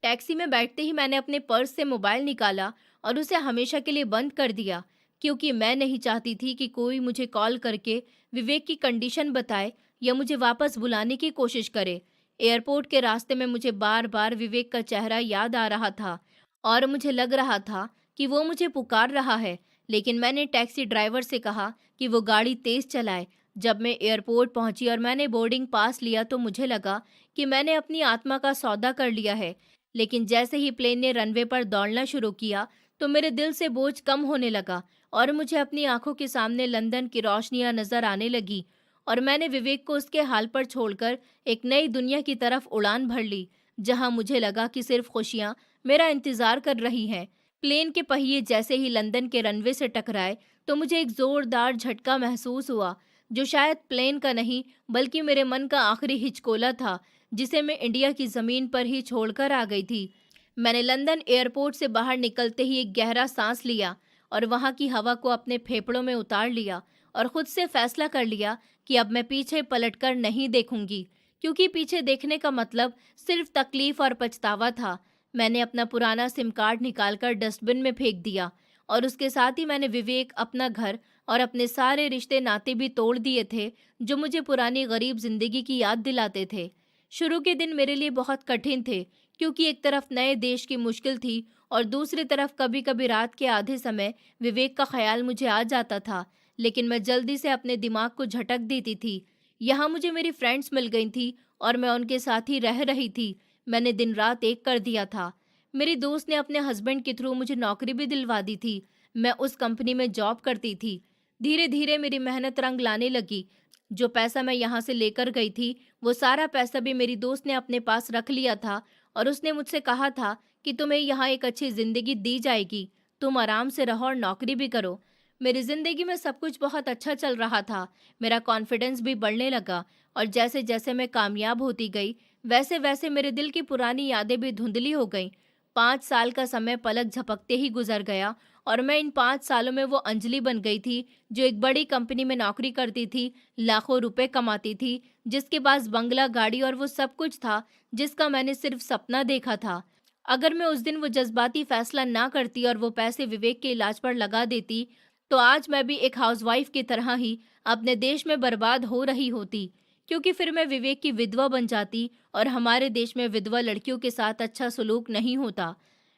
S1: टैक्सी में बैठते ही मैंने अपने पर्स से मोबाइल निकाला और उसे हमेशा के लिए बंद कर दिया, क्योंकि मैं नहीं चाहती थी कि कोई मुझे कॉल करके विवेक की कंडीशन बताए या मुझे वापस बुलाने की कोशिश करे। एयरपोर्ट के रास्ते में मुझे बार बार विवेक का चेहरा याद आ रहा था और मुझे लग रहा था कि वो मुझे पुकार रहा है, लेकिन मैंने टैक्सी ड्राइवर से कहा कि वो गाड़ी तेज चलाए। जब मैं एयरपोर्ट पहुंची और मैंने बोर्डिंग पास लिया तो मुझे लगा कि मैंने अपनी आत्मा का सौदा कर लिया है। लेकिन जैसे ही प्लेन ने रनवे पर दौड़ना शुरू किया तो मेरे दिल से बोझ कम होने लगा और मुझे अपनी आंखों के सामने लंदन की रोशनियां नजर आने लगी और मैंने विवेक को उसके हाल पर छोड़कर एक नई दुनिया की तरफ उड़ान भर ली, जहां मुझे लगा कि सिर्फ खुशियां मेरा इंतजार कर रही हैं। प्लेन के पहिए जैसे ही लंदन के रनवे से टकराए तो मुझे एक जोरदार झटका महसूस हुआ, जो शायद प्लेन का नहीं बल्कि मेरे मन का आखिरी हिचकोला था, जिसे मैं इंडिया की ज़मीन पर ही छोड़कर आ गई थी। मैंने लंदन एयरपोर्ट से बाहर निकलते ही एक गहरा सांस लिया और वहाँ की हवा को अपने फेफड़ों में उतार लिया और खुद से फैसला कर लिया कि अब मैं पीछे पलटकर नहीं देखूंगी, क्योंकि पीछे देखने का मतलब सिर्फ तकलीफ और पछतावा था। मैंने अपना पुराना सिम कार्ड निकालकर डस्टबिन में फेंक दिया और उसके साथ ही मैंने विवेक, अपना घर और अपने सारे रिश्ते नाते भी तोड़ दिए थे, जो मुझे पुरानी गरीब जिंदगी की याद दिलाते थे। शुरू के दिन मेरे लिए बहुत कठिन थे, क्योंकि एक तरफ नए देश की मुश्किल थी और दूसरी तरफ कभी कभी रात के आधे समय विवेक का ख्याल मुझे आ जाता था। लेकिन मैं जल्दी से अपने दिमाग को झटक देती थी। यहाँ मुझे मेरी फ्रेंड्स मिल गई थी और मैं उनके साथ ही रह रही थी। मैंने दिन रात एक कर दिया था। मेरी दोस्त ने अपने हस्बैंड के थ्रू मुझे नौकरी भी दिलवा दी थी। मैं उस कंपनी में जॉब करती थी। धीरे धीरे मेरी मेहनत रंग लाने लगी। जो पैसा मैं यहाँ से लेकर गई थी, वो सारा पैसा भी मेरी दोस्त ने अपने पास रख लिया था और उसने मुझसे कहा था कि तुम्हें यहाँ एक अच्छी जिंदगी दी जाएगी, तुम आराम से रहो और नौकरी भी करो। मेरी जिंदगी में सब कुछ बहुत अच्छा चल रहा था। मेरा कॉन्फिडेंस भी बढ़ने लगा और जैसे जैसे मैं कामयाब होती गई, वैसे वैसे मेरे दिल की पुरानी यादें भी धुंधली हो गईं। 5 साल का समय पलक झपकते ही गुजर गया और मैं इन 5 सालों में वो अंजलि बन गई थी, जो एक बड़ी कंपनी में नौकरी करती थी, लाखों रुपए कमाती थी, जिसके पास बंगला, गाड़ी और वो सब कुछ था जिसका मैंने सिर्फ सपना देखा था। अगर मैं उस दिन वो जज्बाती फैसला ना करती और वो पैसे विवेक के इलाज पर लगा देती, तो आज मैं भी एक हाउसवाइफ की तरह ही अपने देश में बर्बाद हो रही होती, क्योंकि फिर मैं विवेक की विधवा बन जाती और हमारे देश में विधवा लड़कियों के साथ अच्छा सलूक नहीं होता।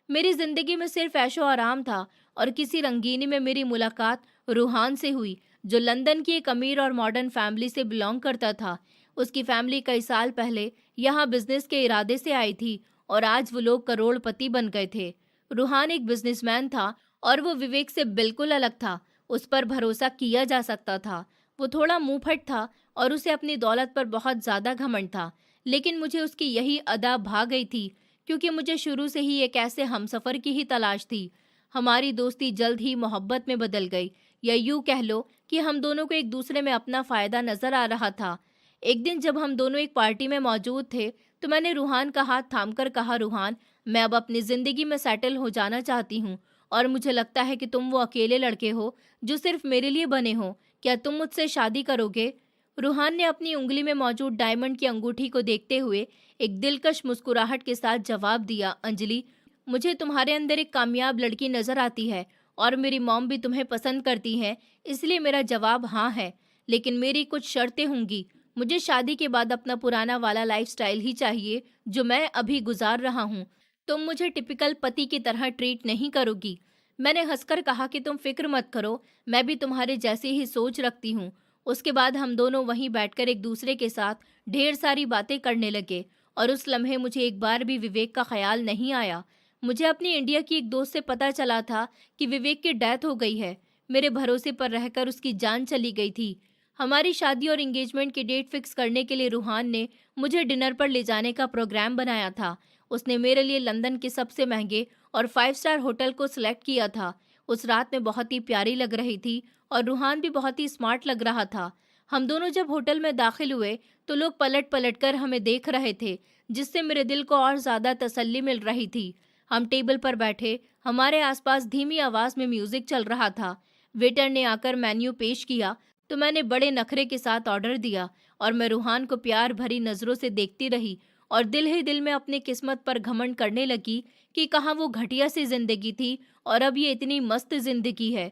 S1: मेरी जिंदगी में सिर्फ ऐशो आराम था और किसी रंगीनी में मेरी मुलाकात रूहान से हुई, जो लंदन की एक अमीर और मॉडर्न फैमिली से बिलोंग करता था। उसकी फैमिली कई साल पहले यहाँ बिजनेस के इरादे से आई थी और आज वो लोग करोड़पति बन गए थे। रूहान एक बिजनेसमैन था और वो विवेक से बिल्कुल अलग था। उस पर भरोसा किया जा सकता था। वो थोड़ा मुंहफट था और उसे अपनी दौलत पर बहुत ज्यादा घमंड था, लेकिन मुझे उसकी यही अदा भा गई थी, क्योंकि मुझे शुरू से ही एक ऐसे हमसफर की ही तलाश थी। हमारी दोस्ती जल्द ही मोहब्बत में बदल गई, या यूं कह लो कि हम दोनों को एक दूसरे में अपना फायदा नजर आ रहा था। एक दिन जब हम दोनों एक पार्टी में मौजूद थे तो मैंने रूहान का हाथ थामकर कहा, रूहान, मैं अब अपनी जिंदगी में सेटल हो जाना चाहती हूँ और मुझे लगता है कि तुम वो अकेले लड़के हो जो सिर्फ मेरे लिए बने हो। क्या तुम मुझसे शादी करोगे? रूहान ने अपनी उंगली में मौजूद डायमंड की अंगूठी को देखते हुए एक दिलकश मुस्कुराहट के साथ जवाब दिया, अंजलि, मुझे तुम्हारे अंदर एक कामयाब लड़की नजर आती है और मेरी मॉम भी तुम्हें पसंद करती है, इसलिए मेरा जवाब हाँ है। लेकिन मेरी कुछ शर्तें होंगी। मुझे शादी के बाद अपना पुराना वाला लाइफस्टाइल ही चाहिए जो मैं अभी गुजार रहा हूँ। तुम मुझे टिपिकल पति की तरह ट्रीट नहीं करोगी। मैंने हंसकर कहा कि तुम फिक्र मत करो, मैं भी तुम्हारे जैसी ही सोच रखती हूँ। उसके बाद हम दोनों वहीं बैठकर एक दूसरे के साथ ढेर सारी बातें करने लगे और उस लम्हे मुझे एक बार भी विवेक का ख्याल नहीं आया। मुझे अपनी इंडिया की एक दोस्त से पता चला था कि विवेक की डेथ हो गई है। मेरे भरोसे पर रहकर उसकी जान चली गई थी। हमारी शादी और एंगेजमेंट की डेट फिक्स करने के लिए रूहान ने मुझे डिनर पर ले जाने का प्रोग्राम बनाया था। उसने मेरे लिए लंदन के सबसे महंगे और 5 स्टार होटल को सिलेक्ट किया था। उस रात में बहुत ही प्यारी लग रही थी और रूहान भी बहुत ही स्मार्ट लग रहा था। हम दोनों जब होटल में दाखिल हुए तो लोग पलट पलट कर हमें देख रहे थे, जिससे मेरे दिल को और ज़्यादा तसल्ली मिल रही थी। हम टेबल पर बैठे, हमारे आसपास धीमी आवाज़ में म्यूज़िक चल रहा था। वेटर ने आकर मेन्यू पेश किया तो मैंने बड़े नखरे के साथ ऑर्डर दिया और मैं रूहान को प्यार भरी नज़रों से देखती रही और दिल ही दिल में अपनी किस्मत पर घमंड करने लगी कि कहाँ वो घटिया सी जिंदगी थी और अब ये इतनी मस्त जिंदगी है।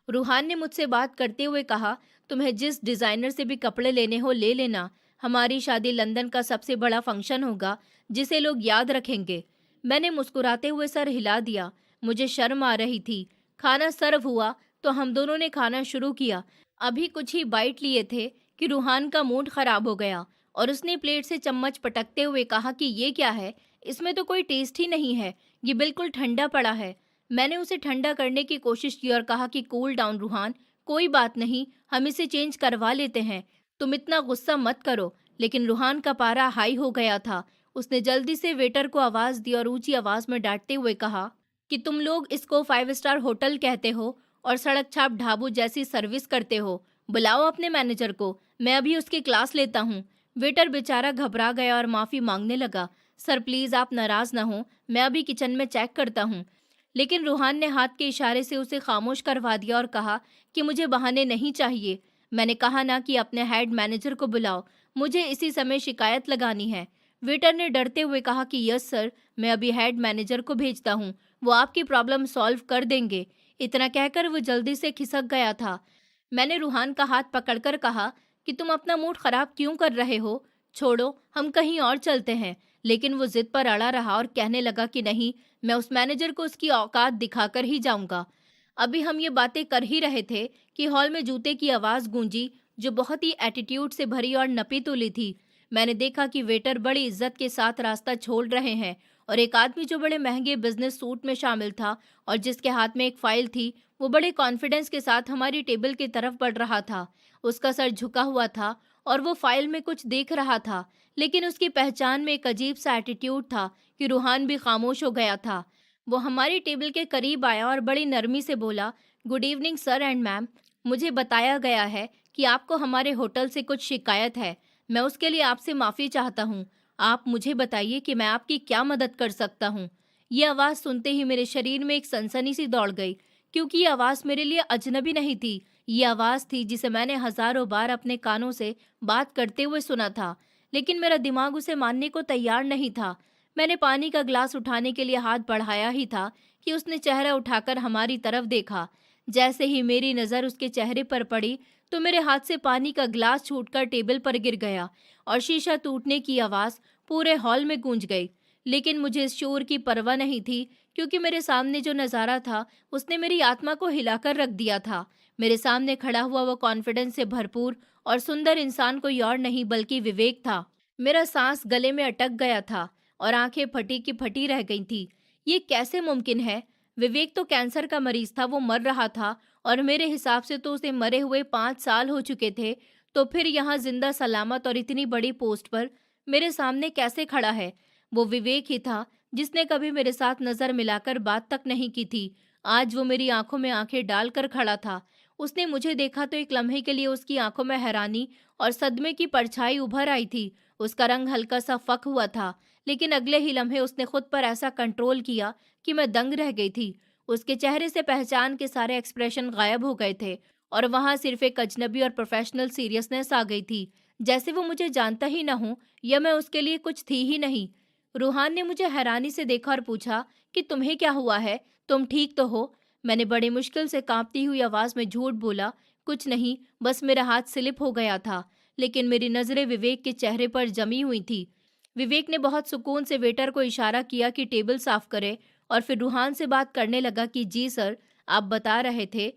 S1: रूहान ने मुझसे बात करते हुए कहा, तुम्हें जिस डिज़ाइनर से भी कपड़े लेने हो ले लेना। हमारी शादी लंदन का सबसे बड़ा फंक्शन होगा जिसे लोग याद रखेंगे। मैंने मुस्कुराते हुए सर हिला दिया। मुझे शर्म आ रही थी। खाना सर्व हुआ तो हम दोनों ने खाना शुरू किया। अभी कुछ ही बाइट लिए थे कि रूहान का मूड खराब हो गया और उसने प्लेट से चम्मच पटकते हुए कहा कि ये क्या है, इसमें तो कोई टेस्ट ही नहीं है, ये बिल्कुल ठंडा पड़ा है। मैंने उसे ठंडा करने की कोशिश की और कहा कि कूल डाउन रूहान, कोई बात नहीं, हम इसे चेंज करवा लेते हैं, तुम इतना गुस्सा मत करो। लेकिन रूहान का पारा हाई हो गया था। उसने जल्दी से वेटर को आवाज़ दी और ऊंची आवाज़ में डांटते हुए कहा कि तुम लोग इसको 5 स्टार होटल कहते हो और सड़क छाप ढाबू जैसी सर्विस करते हो। बुलाओ अपने मैनेजर को, मैं अभी उसकी क्लास लेता हूँ। वेटर बेचारा घबरा गया और माफ़ी मांगने लगा। सर प्लीज़ आप नाराज़ ना हो, मैं अभी किचन में चेक करता हूँ। लेकिन रूहान ने हाथ के इशारे से उसे खामोश करवा दिया और कहा कि मुझे बहाने नहीं चाहिए। मैंने कहा ना कि अपने हेड मैनेजर को बुलाओ, मुझे इसी समय शिकायत लगानी है। वेटर ने डरते हुए कहा कि यस सर, मैं अभी हेड मैनेजर को भेजता हूँ, वो आपकी प्रॉब्लम सॉल्व कर देंगे। इतना कहकर वो जल्दी से खिसक गया था। मैंने रूहान का हाथ पकड़कर कहा कि तुम अपना मूड खराब क्यों कर रहे हो, छोड़ो हम कहीं और चलते हैं। लेकिन वो जिद पर अड़ा रहा और कहने लगा कि नहीं, मैं उस मैनेजर को उसकी औकात दिखाकर ही जाऊंगा। अभी हम ये बातें कर ही रहे थे कि हॉल में जूते की आवाज़ गूंजी, जो बहुत ही एटीट्यूड से भरी और नपी तुली थी। मैंने देखा कि वेटर बड़ी इज्जत के साथ रास्ता छोड़ रहे हैं और एक आदमी जो बड़े महंगे बिजनेस सूट में शामिल था और जिसके हाथ में एक फाइल थी, वो बड़े कॉन्फिडेंस के साथ हमारी टेबल की तरफ बढ़ रहा था। उसका सर झुका हुआ था और वो फाइल में कुछ देख रहा था, लेकिन उसकी पहचान में एक अजीब सा एटीट्यूड था कि रूहान भी खामोश हो गया था। वो हमारी टेबल के करीब आया और बड़ी नरमी से बोला, good evening sir and ma'am, मुझे बताया गया है कि आपको हमारे होटल से कुछ शिकायत है। मैं उसके लिए आपसे माफ़ी चाहता हूँ। आप मुझे बताइए कि मैं आपकी क्या मदद कर सकता हूँ। ये आवाज़ सुनते ही मेरे शरीर में एक सनसनी सी दौड़ गई, क्योंकि ये आवाज़ मेरे लिए अजनबी नहीं थी। ये आवाज़ थी जिसे मैंने हज़ारों बार अपने कानों से बात करते हुए सुना था, लेकिन मेरा दिमाग उसे मानने को तैयार नहीं था। मैंने पानी का ग्लास उठाने के लिए हाथ बढ़ाया ही था कि उसने चेहरा उठाकर हमारी तरफ देखा। जैसे ही मेरी नज़र उसके चेहरे पर पड़ी तो मेरे हाथ से पानी का ग्लास छूटकर टेबल पर गिर गया और शीशा टूटने की आवाज़ पूरे हॉल में गूंज गई। लेकिन मुझे इस शोर की परवाह नहीं थी, क्योंकि मेरे सामने जो नज़ारा था उसने मेरी आत्मा को हिलाकर रख दिया था। मेरे सामने खड़ा हुआ वो कॉन्फिडेंस से भरपूर और सुंदर इंसान कोई और नहीं बल्कि विवेक था। मेरा सांस गले में अटक गया था और आंखें फटी की फटी रह गई थी। ये कैसे मुमकिन है? विवेक तो कैंसर का मरीज था, वो मर रहा था और मेरे हिसाब से तो उसे मरे हुए 5 साल हो चुके थे। तो फिर यहाँ जिंदा सलामत और इतनी बड़ी पोस्ट पर मेरे सामने कैसे खड़ा है? वो विवेक ही था जिसने कभी मेरे साथ नजर मिलाकर बात तक नहीं की थी। आज वो मेरी आंखों में आंखें डालकर खड़ा था। उसने मुझे देखा तो एक लम्हे के लिए उसकी आंखों में हैरानी और सदमे की परछाई उभर आई थी। उसका रंग हल्का सा फक हुआ था, लेकिन अगले ही लम्हे उसने खुद पर ऐसा कंट्रोल किया कि मैं दंग रह गई थी। उसके चेहरे से पहचान के सारे एक्सप्रेशन गायब हो गए थे और वहां सिर्फ एक अजनबी और प्रोफेशनल सीरियसनेस आ गई थी, जैसे वो मुझे जानता ही न हो या मैं उसके लिए कुछ थी ही नहीं। रूहान ने मुझे हैरानी से देखा और पूछा कि तुम्हें क्या हुआ है, तुम ठीक तो हो? मैंने बड़ी मुश्किल से कांपती हुई आवाज में झूठ बोला, कुछ नहीं, बस मेरा हाथ स्लिप हो गया था। लेकिन मेरी नजरें विवेक के चेहरे पर जमी हुई थी। विवेक ने बहुत सुकून से वेटर को इशारा किया कि टेबल साफ करे और फिर रूहान से बात करने लगा कि जी सर, आप बता रहे थे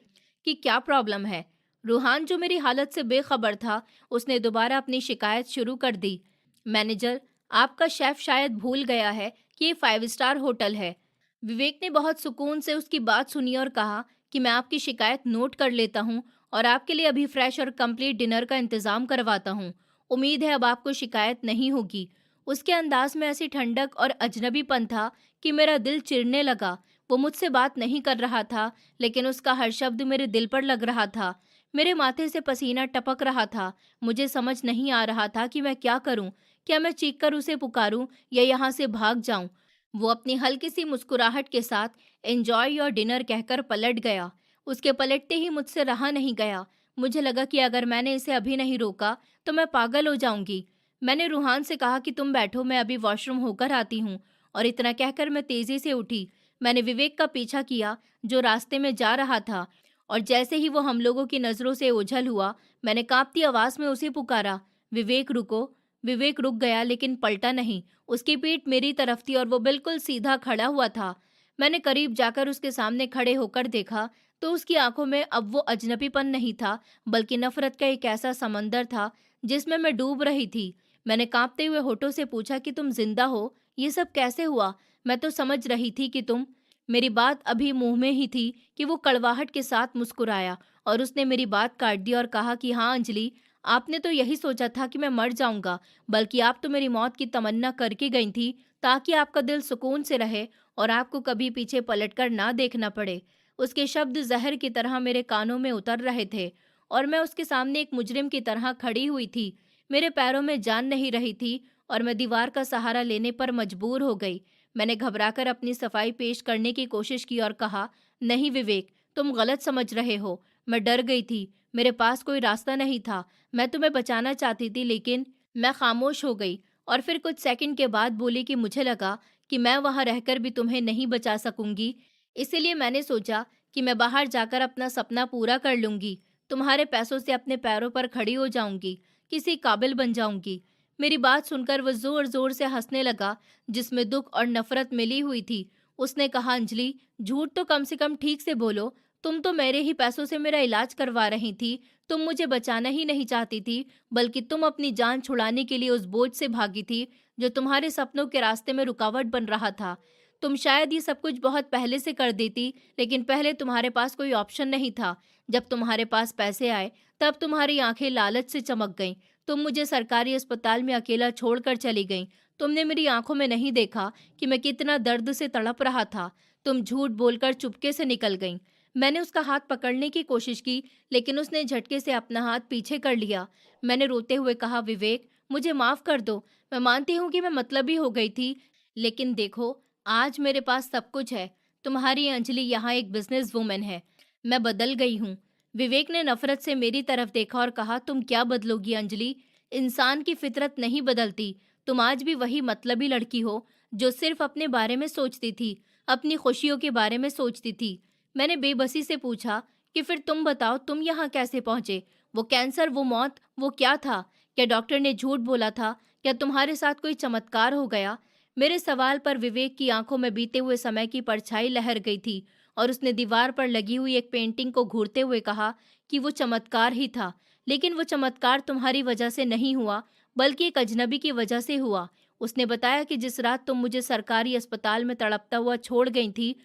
S1: कि क्या प्रॉब्लम है। रूहान, जो मेरी हालत से बेखबर था, उसने दोबारा अपनी शिकायत शुरू कर दी। मैनेजर, आपका शेफ शायद भूल गया है कि ये 5 स्टार होटल है। विवेक ने बहुत सुकून से उसकी बात सुनी और कहा कि मैं आपकी शिकायत नोट कर लेता हूँ और आपके लिए अभी फ्रेश और कंप्लीट डिनर का इंतजाम करवाता हूँ। उम्मीद है अब आपको शिकायत नहीं होगी। उसके अंदाज में ऐसी ठंडक और अजनबीपन था कि मेरा दिल चिढ़ने लगा। वो मुझसे बात नहीं कर रहा था, लेकिन उसका हर शब्द मेरे दिल पर लग रहा था। मेरे माथे से पसीना टपक रहा था। मुझे समझ नहीं आ रहा था कि मैं क्या करूं। क्या मैं चीखकर उसे पुकारूं या यहाँ से भाग जाऊं? वो अपनी हल्की सी मुस्कुराहट के साथ एंजॉय योर डिनर कहकर पलट गया। उसके पलटते ही मुझसे रहा नहीं गया। मुझे लगा कि अगर मैंने इसे अभी नहीं रोका तो मैं पागल हो जाऊंगी। मैंने रूहान से कहा कि तुम बैठो, मैं अभी वॉशरूम होकर आती हूँ। और इतना कहकर मैं तेजी से उठी। मैंने विवेक का पीछा किया, जो रास्ते में जा रहा था, और जैसे ही वो हम लोगों की नजरों से ओझल हुआ, मैंने कांपती आवाज में उसे पुकारा, विवेक रुको। विवेक रुक गया, लेकिन पलटा नहीं। उसकी पीठ मेरी तरफ थी और वो बिल्कुल सीधा खड़ा हुआ था। मैंने करीब जाकर उसके सामने खड़े होकर देखा तो उसकी आंखों में अब वो अजनबीपन नहीं था, बल्कि नफरत का एक ऐसा समंदर था जिसमें मैं डूब रही थी। मैंने कांपते हुए होठों से पूछा कि तुम जिंदा हो? ये सब कैसे हुआ? मैं तो समझ रही थी कि तुम। मेरी बात अभी मुंह में ही थी कि वो कड़वाहट के साथ मुस्कुराया और उसने मेरी बात काट दी और कहा कि हाँ अंजलि, आपने तो यही सोचा था कि मैं मर जाऊंगा, बल्कि आप तो मेरी मौत की तमन्ना करके गई थी ताकि आपका दिल सुकून से रहे और आपको कभी पीछे पलटकर ना देखना पड़े। उसके शब्द जहर की तरह मेरे कानों में उतर रहे थे और मैं उसके सामने एक मुजरिम की तरह खड़ी हुई थी। मेरे पैरों में जान नहीं रही थी और मैं दीवार का सहारा लेने पर मजबूर हो गई। मैंने घबराकर अपनी सफाई पेश करने की कोशिश की और कहा, नहीं विवेक, तुम गलत समझ रहे हो। मैं डर गई थी। मेरे पास कोई रास्ता नहीं था। मैं तुम्हें बचाना चाहती थी, लेकिन मैं खामोश हो गई और फिर कुछ सेकंड के बाद बोली कि मुझे लगा कि मैं वहां रहकर भी तुम्हें नहीं बचा सकूंगी। इसीलिए मैंने सोचा कि मैं बाहर जाकर अपना सपना पूरा कर लूंगी। तुम्हारे पैसों से अपने पैरों पर खड़ी हो जाऊंगी, किसी काबिल बन जाऊंगी। मेरी बात सुनकर वो जोर जोर से हंसने लगा, जिसमें दुख और नफरत मिली हुई थी। उसने कहा, अंजलि, झूठ तो कम से कम ठीक से बोलो। तुम तो मेरे ही पैसों से मेरा इलाज करवा रही थी। तुम मुझे बचाना ही नहीं चाहती थी, बल्कि तुम अपनी जान छुड़ाने के लिए उस बोझ से भागी थी जो तुम्हारे सपनों के रास्ते में रुकावट बन रहा था। तुम शायद ये सब कुछ बहुत पहले से कर देती, लेकिन पहले तुम्हारे पास कोई ऑप्शन नहीं था। जब तुम्हारे पास पैसे आए, तब तुम्हारी आंखें लालच से चमक गईं। तुम मुझे सरकारी अस्पताल में अकेला छोड़कर चली गईं। तुमने मेरी आंखों में नहीं देखा कि मैं कितना दर्द से तड़प रहा था। तुम झूठ बोलकर चुपके से निकल गईं। मैंने उसका हाथ पकड़ने की कोशिश की, लेकिन उसने झटके से अपना हाथ पीछे कर लिया। मैंने रोते हुए कहा, विवेक, मुझे माफ कर दो। मैं मानती हूँ कि मैं मतलबी हो गई थी, लेकिन देखो, आज मेरे पास सब कुछ है। तुम्हारी अंजलि यहाँ एक बिजनेस वूमेन है। मैं बदल गई हूँ। विवेक ने नफरत से मेरी तरफ देखा और कहा, तुम क्या बदलोगी अंजलि? इंसान की फितरत नहीं बदलती। तुम आज भी वही मतलबी लड़की हो जो सिर्फ अपने बारे में सोचती थी, अपनी खुशियों के बारे में सोचती थी। मैंने बेबसी से पूछा कि फिर तुम बताओ, तुम यहाँ कैसे पहुंचे? वो कैंसर, वो मौत, वो क्या था? क्या डॉक्टर ने झूठ बोला था? क्या तुम्हारे साथ कोई चमत्कार हो गया? मेरे सवाल पर विवेक की आंखों में बीते हुए समय की परछाई लहर गई थी और उसने दीवार पर लगी हुई एक पेंटिंग को घूरते हुए कहा कि वो चमत्कार ही था, लेकिन वो चमत्कार तुम्हारी वजह से नहीं हुआ, बल्कि एक अजनबी की वजह से हुआ। उसने बताया कि जिस रात तुम मुझे सरकारी अस्पताल में तड़पता हुआ छोड़ गई थी,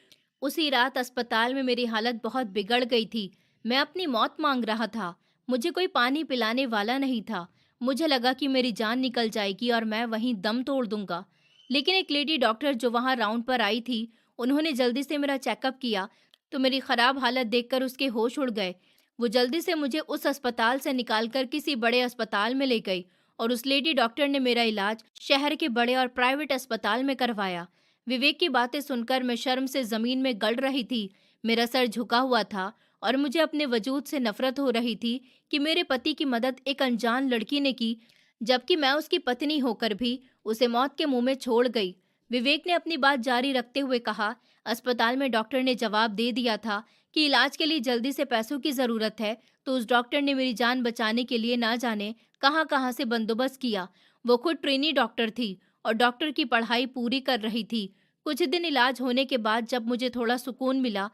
S1: उसी रात अस्पताल में मेरी हालत बहुत बिगड़ गई थी। मैं अपनी मौत मांग रहा था। मुझे कोई पानी पिलाने वाला नहीं था। मुझे लगा कि मेरी जान निकल जाएगी और मैं वहीं दम तोड़ दूंगा। लेकिन एक लेडी डॉक्टर जो वहां राउंड पर आई थी, उन्होंने जल्दी से मेरा चेकअप किया तो मेरी खराब हालत देखकर उसके होश उड़ गए। वो जल्दी से मुझे उस अस्पताल से निकालकर किसी बड़े अस्पताल में ले गई और उस लेडी डॉक्टर ने मेरा इलाज शहर के बड़े और प्राइवेट अस्पताल में करवाया। विवेक की बातें सुनकर मैं शर्म से जमीन में गड़ रही थी। मेरा सर झुका हुआ था और मुझे अपने वजूद से नफरत हो रही थी कि मेरे पति की मदद एक अनजान लड़की ने की, जबकि मैं उसकी पत्नी होकर भी उसे मौत के मुंह में छोड़ गई। विवेक ने अपनी बात जारी रखते हुए कहा, अस्पताल में डॉक्टर ने जवाब दे दिया था कि इलाज के लिए जल्दी से पैसों की जरूरत है, तो उस डॉक्टर ने मेरी जान बचाने के लिए ना जाने कहां कहां से बंदोबस्त किया। वो खुद ट्रेनी डॉक्टर थी और डॉक्टर की पढ़ाई पूरी कर रही थी। कुछ दिन इलाज होने के बाद जब मुझे थोड़ा सुकून मिला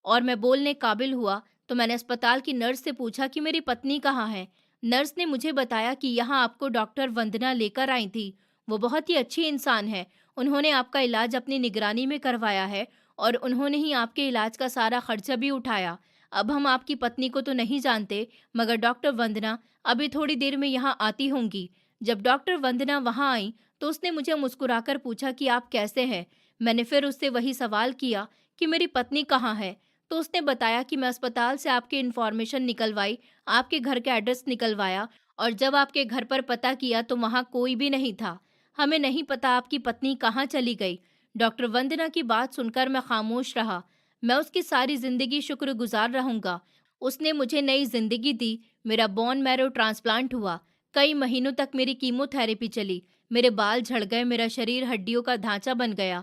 S1: और मैं बोलने काबिल हुआ तो मैंने अस्पताल की नर्स से पूछा कि मेरी पत्नी कहाँ है। नर्स ने मुझे बताया कि यहाँ आपको डॉक्टर वंदना लेकर आई थी। वो बहुत ही अच्छी इंसान है। उन्होंने आपका इलाज अपनी निगरानी में करवाया है और उन्होंने ही आपके इलाज का सारा खर्चा भी उठाया। अब हम आपकी पत्नी को तो नहीं जानते, मगर डॉक्टर वंदना अभी थोड़ी देर में यहाँ आती होंगी। जब डॉक्टर वंदना वहाँ आई तो उसने मुझे मुस्कुराकर पूछा कि आप कैसे हैं। मैंने फिर उससे वही सवाल किया कि मेरी पत्नी कहाँ है। तो उसने बताया कि मैं अस्पताल से आपकी इन्फॉर्मेशन निकलवाई, आपके घर का एड्रेस निकलवाया और जब आपके घर पर पता किया तो वहाँ कोई भी नहीं था। हमें नहीं पता आपकी पत्नी कहाँ चली गई। डॉक्टर वंदना की बात सुनकर मैं खामोश रहा। मैं उसकी सारी जिंदगी शुक्रगुजार रहूंगा। उसने मुझे नई जिंदगी दी। मेरा बोन मैरो ट्रांसप्लांट हुआ। कई महीनों तक मेरी कीमोथेरेपी चली। मेरे बाल झड़ गए, मेरा शरीर हड्डियों का ढांचा बन गया।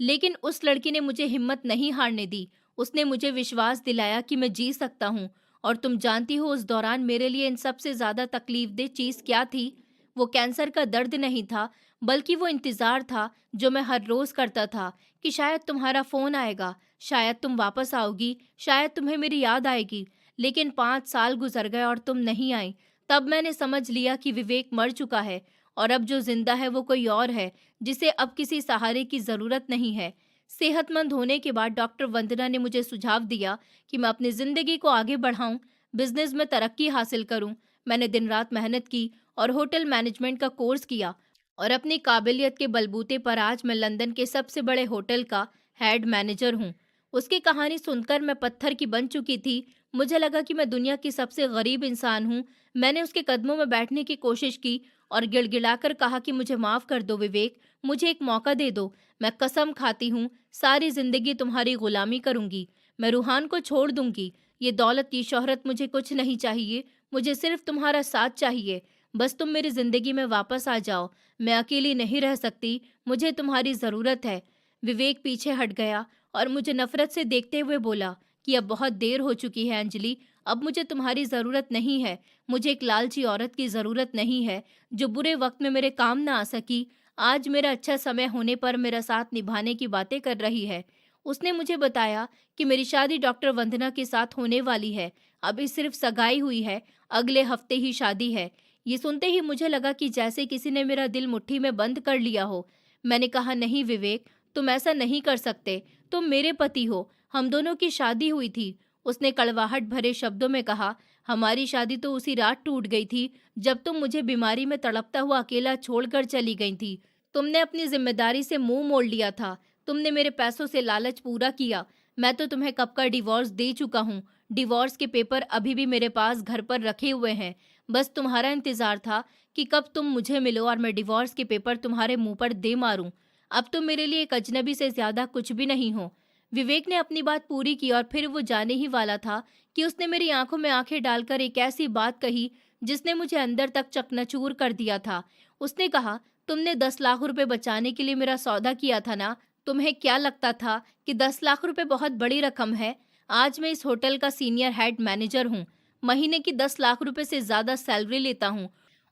S1: लेकिन उस लड़की ने मुझे हिम्मत नहीं हारने दी। उसने मुझे विश्वास दिलाया कि मैं जी सकता हूँ। और तुम जानती हो उस दौरान मेरे लिए इन सबसे ज्यादा तकलीफदेह चीज क्या थी? वो कैंसर का दर्द नहीं था, बल्कि वो इंतजार था जो मैं हर रोज करता था कि शायद तुम्हारा फोन आएगा, शायद तुम वापस आओगी, शायद तुम्हें मेरी याद आएगी। लेकिन 5 साल गुजर गए और तुम नहीं आई। तब मैंने समझ लिया कि विवेक मर चुका है और अब जो जिंदा है वो कोई और है, जिसे अब किसी सहारे की जरूरत नहीं है। सेहतमंद होने के बाद डॉक्टर वंदना ने मुझे सुझाव दिया कि मैं अपनी जिंदगी को आगे बढ़ाऊं, बिजनेस में तरक्की हासिल करूं। मैंने दिन रात मेहनत की और होटल मैनेजमेंट का कोर्स किया और अपनी काबिलियत के बलबूते पर आज मैं लंदन के सबसे बड़े होटल का हेड मैनेजर हूँ। उसकी कहानी सुनकर मैं पत्थर की बन चुकी थी। मुझे लगा कि मैं दुनिया की सबसे गरीब इंसान हूँ। मैंने उसके कदमों में बैठने की कोशिश की और गिड़गिड़ाकर कहा कि मुझे माफ कर दो विवेक, मुझे एक मौका दे दो। मैं कसम खाती हूँ सारी जिंदगी तुम्हारी गुलामी करूंगी। मैं रूहान को छोड़ दूंगी। ये दौलत की शोहरत मुझे कुछ नहीं चाहिए। मुझे सिर्फ तुम्हारा साथ चाहिए। बस तुम मेरी जिंदगी में वापस आ जाओ। मैं अकेली नहीं रह सकती। मुझे तुम्हारी जरूरत है। विवेक पीछे हट गया और मुझे नफरत से देखते हुए बोला कि अब बहुत देर हो चुकी है अंजलि। अब मुझे तुम्हारी जरूरत नहीं है। मुझे एक लालची औरत की जरूरत नहीं है जो बुरे वक्त में मेरे काम ना आ सकी, आज मेरा अच्छा समय होने पर मेरा साथ निभाने की बातें कर रही है। उसने मुझे बताया कि मेरी शादी डॉक्टर वंदना के साथ होने वाली है। अभी सिर्फ सगाई हुई है, अगले हफ्ते ही शादी है। ये सुनते ही मुझे लगा कि जैसे किसी ने मेरा दिल मुट्ठी में बंद कर लिया हो। मैंने कहा, नहीं विवेक, तुम ऐसा नहीं कर सकते। तुम मेरे पति हो, हम दोनों की शादी हुई थी। उसने कड़वाहट भरे शब्दों में कहा, हमारी शादी तो उसी रात टूट गई थी जब तुम मुझे बीमारी में तड़पता हुआ अकेला छोड़कर चली गई थी। तुमने अपनी जिम्मेदारी से मुंह मोड़ लिया था। तुमने मेरे पैसों से लालच पूरा किया। मैं तो तुम्हें कब का डिवोर्स दे चुका हूँ। डिवोर्स के पेपर अभी भी मेरे पास घर पर रखे हुए हैं। बस तुम्हारा इंतजार था कि कब तुम मुझे मिलो और मैं डिवोर्स के पेपर तुम्हारे मुंह पर दे मारूं। अब तुम मेरे लिए एक अजनबी से ज्यादा कुछ भी नहीं हो। विवेक ने अपनी बात पूरी की और फिर वो जाने ही वाला था कि उसने मेरी आंखों में आंखें डालकर एक ऐसी बात कही जिसने मुझे अंदर तक चकनाचूर कर दिया था। उसने कहा, तुमने 10 लाख रुपए बचाने के लिए मेरा सौदा किया था ना? तुम्हें क्या लगता था कि 10 लाख रुपए बहुत बड़ी रकम है? आज मैं इस होटल का सीनियर हेड मैनेजर हूँ। महीने की 10 लाख रुपए से ज्यादा सैलरी लेता हूँ।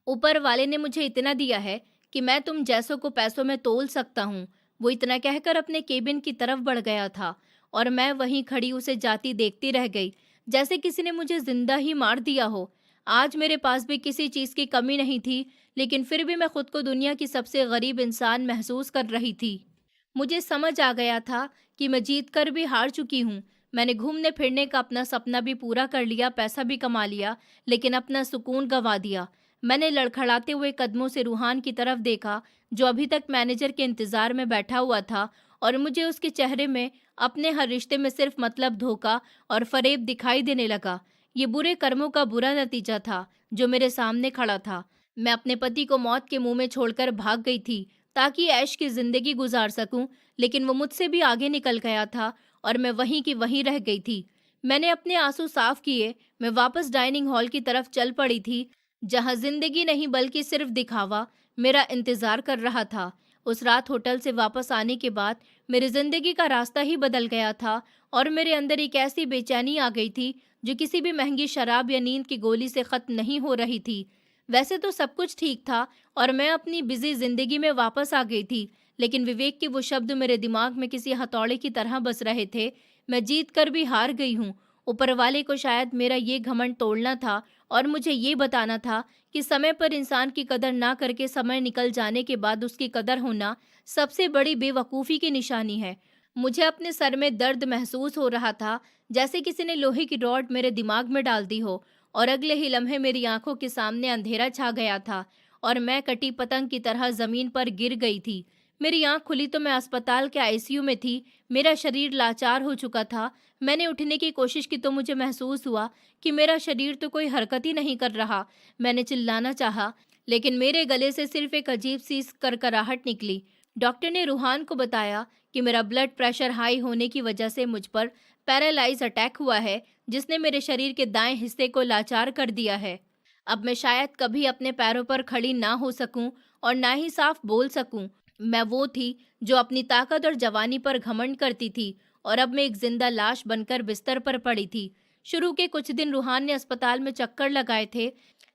S1: ऊपर वाले ने मुझे इतना दिया है कि मैं तुम जैसों को पैसों में तोल सकता हूँ। वो इतना कहकर अपने केबिन की तरफ बढ़ गया था और मैं वहीं खड़ी उसे जाती देखती रह गई, जैसे किसी ने मुझे जिंदा ही मार दिया हो। आज मेरे पास भी किसी चीज की कमी नहीं थी, लेकिन फिर भी मैं खुद को दुनिया की सबसे गरीब इंसान महसूस कर रही थी। मुझे समझ आ गया था कि मैं जीत कर भी हार चुकी हूँ। मैंने घूमने फिरने का अपना सपना भी पूरा कर लिया, पैसा भी कमा लिया, लेकिन अपना सुकून गंवा दिया। मैंने लड़खड़ाते हुए कदमों से रूहान की तरफ देखा, जो अभी तक मैनेजर के इंतजार में बैठा हुआ था, और मुझे उसके चेहरे में अपने हर रिश्ते में सिर्फ मतलब, धोखा और फरेब दिखाई देने लगा। ये बुरे कर्मों का बुरा नतीजा था जो मेरे सामने खड़ा था। मैं अपने पति को मौत के मुंह में छोड़कर भाग गई थी ताकि ऐश की जिंदगी गुजार सकूं, लेकिन वो मुझसे भी आगे निकल गया था और मैं वहीं की वहीं रह गई थी। मैंने अपने आंसू साफ किए। मैं वापस डाइनिंग हॉल की तरफ चल पड़ी थी, जहां जिंदगी नहीं बल्कि सिर्फ दिखावा मेरा इंतजार कर रहा था। उस रात होटल से वापस आने के बाद मेरी जिंदगी का रास्ता ही बदल गया था और मेरे अंदर एक ऐसी बेचैनी आ गई थी जो किसी भी महंगी शराब या नींद की गोली से खत्म नहीं हो रही थी। वैसे तो सब कुछ ठीक था और मैं अपनी बिजी जिंदगी में वापस आ गई थी, लेकिन विवेक के वो शब्द मेरे दिमाग में किसी हथौड़े की तरह बस रहे थे। मैं जीत कर भी हार गई हूँ। ऊपर वाले को शायद मेरा ये घमंड तोड़ना था और मुझे ये बताना था कि समय पर इंसान की कदर ना करके समय निकल जाने के बाद उसकी कदर होना सबसे बड़ी बेवकूफ़ी की निशानी है। मुझे अपने सर में दर्द महसूस हो रहा था, जैसे किसी ने लोहे की रॉड मेरे दिमाग में डाल दी हो, और अगले ही लम्हे मेरी आंखों के सामने अंधेरा छा गया था और मैं कटी पतंग की तरह जमीन पर गिर गई थी। मेरी आंख खुली तो मैं अस्पताल के आईसीयू में थी। मेरा शरीर लाचार हो चुका था। मैंने उठने की कोशिश की तो मुझे महसूस हुआ कि मेरा शरीर तो कोई हरकत ही नहीं कर रहा। मैंने चिल्लाना चाहा, लेकिन मेरे गले से सिर्फ एक अजीब सी करकराहट निकली। डॉक्टर ने रूहान को बताया कि मेरा ब्लड प्रेशर हाई होने की वजह से मुझ पर पैरालाइज अटैक हुआ है, जिसने मेरे शरीर के दाएं हिस्से को लाचार कर दिया है। अब मैं शायद कभी अपने पैरों पर खड़ी ना हो सकूं और ना ही साफ बोल सकूं। मैं वो थी जो अपनी ताकत और जवानी पर घमंड करती थी, और अब मैं एक जिंदा लाश बनकर बिस्तर पर पड़ी थी। शुरू के कुछ दिन रूहान ने अस्पताल में चक्कर लगाए थे,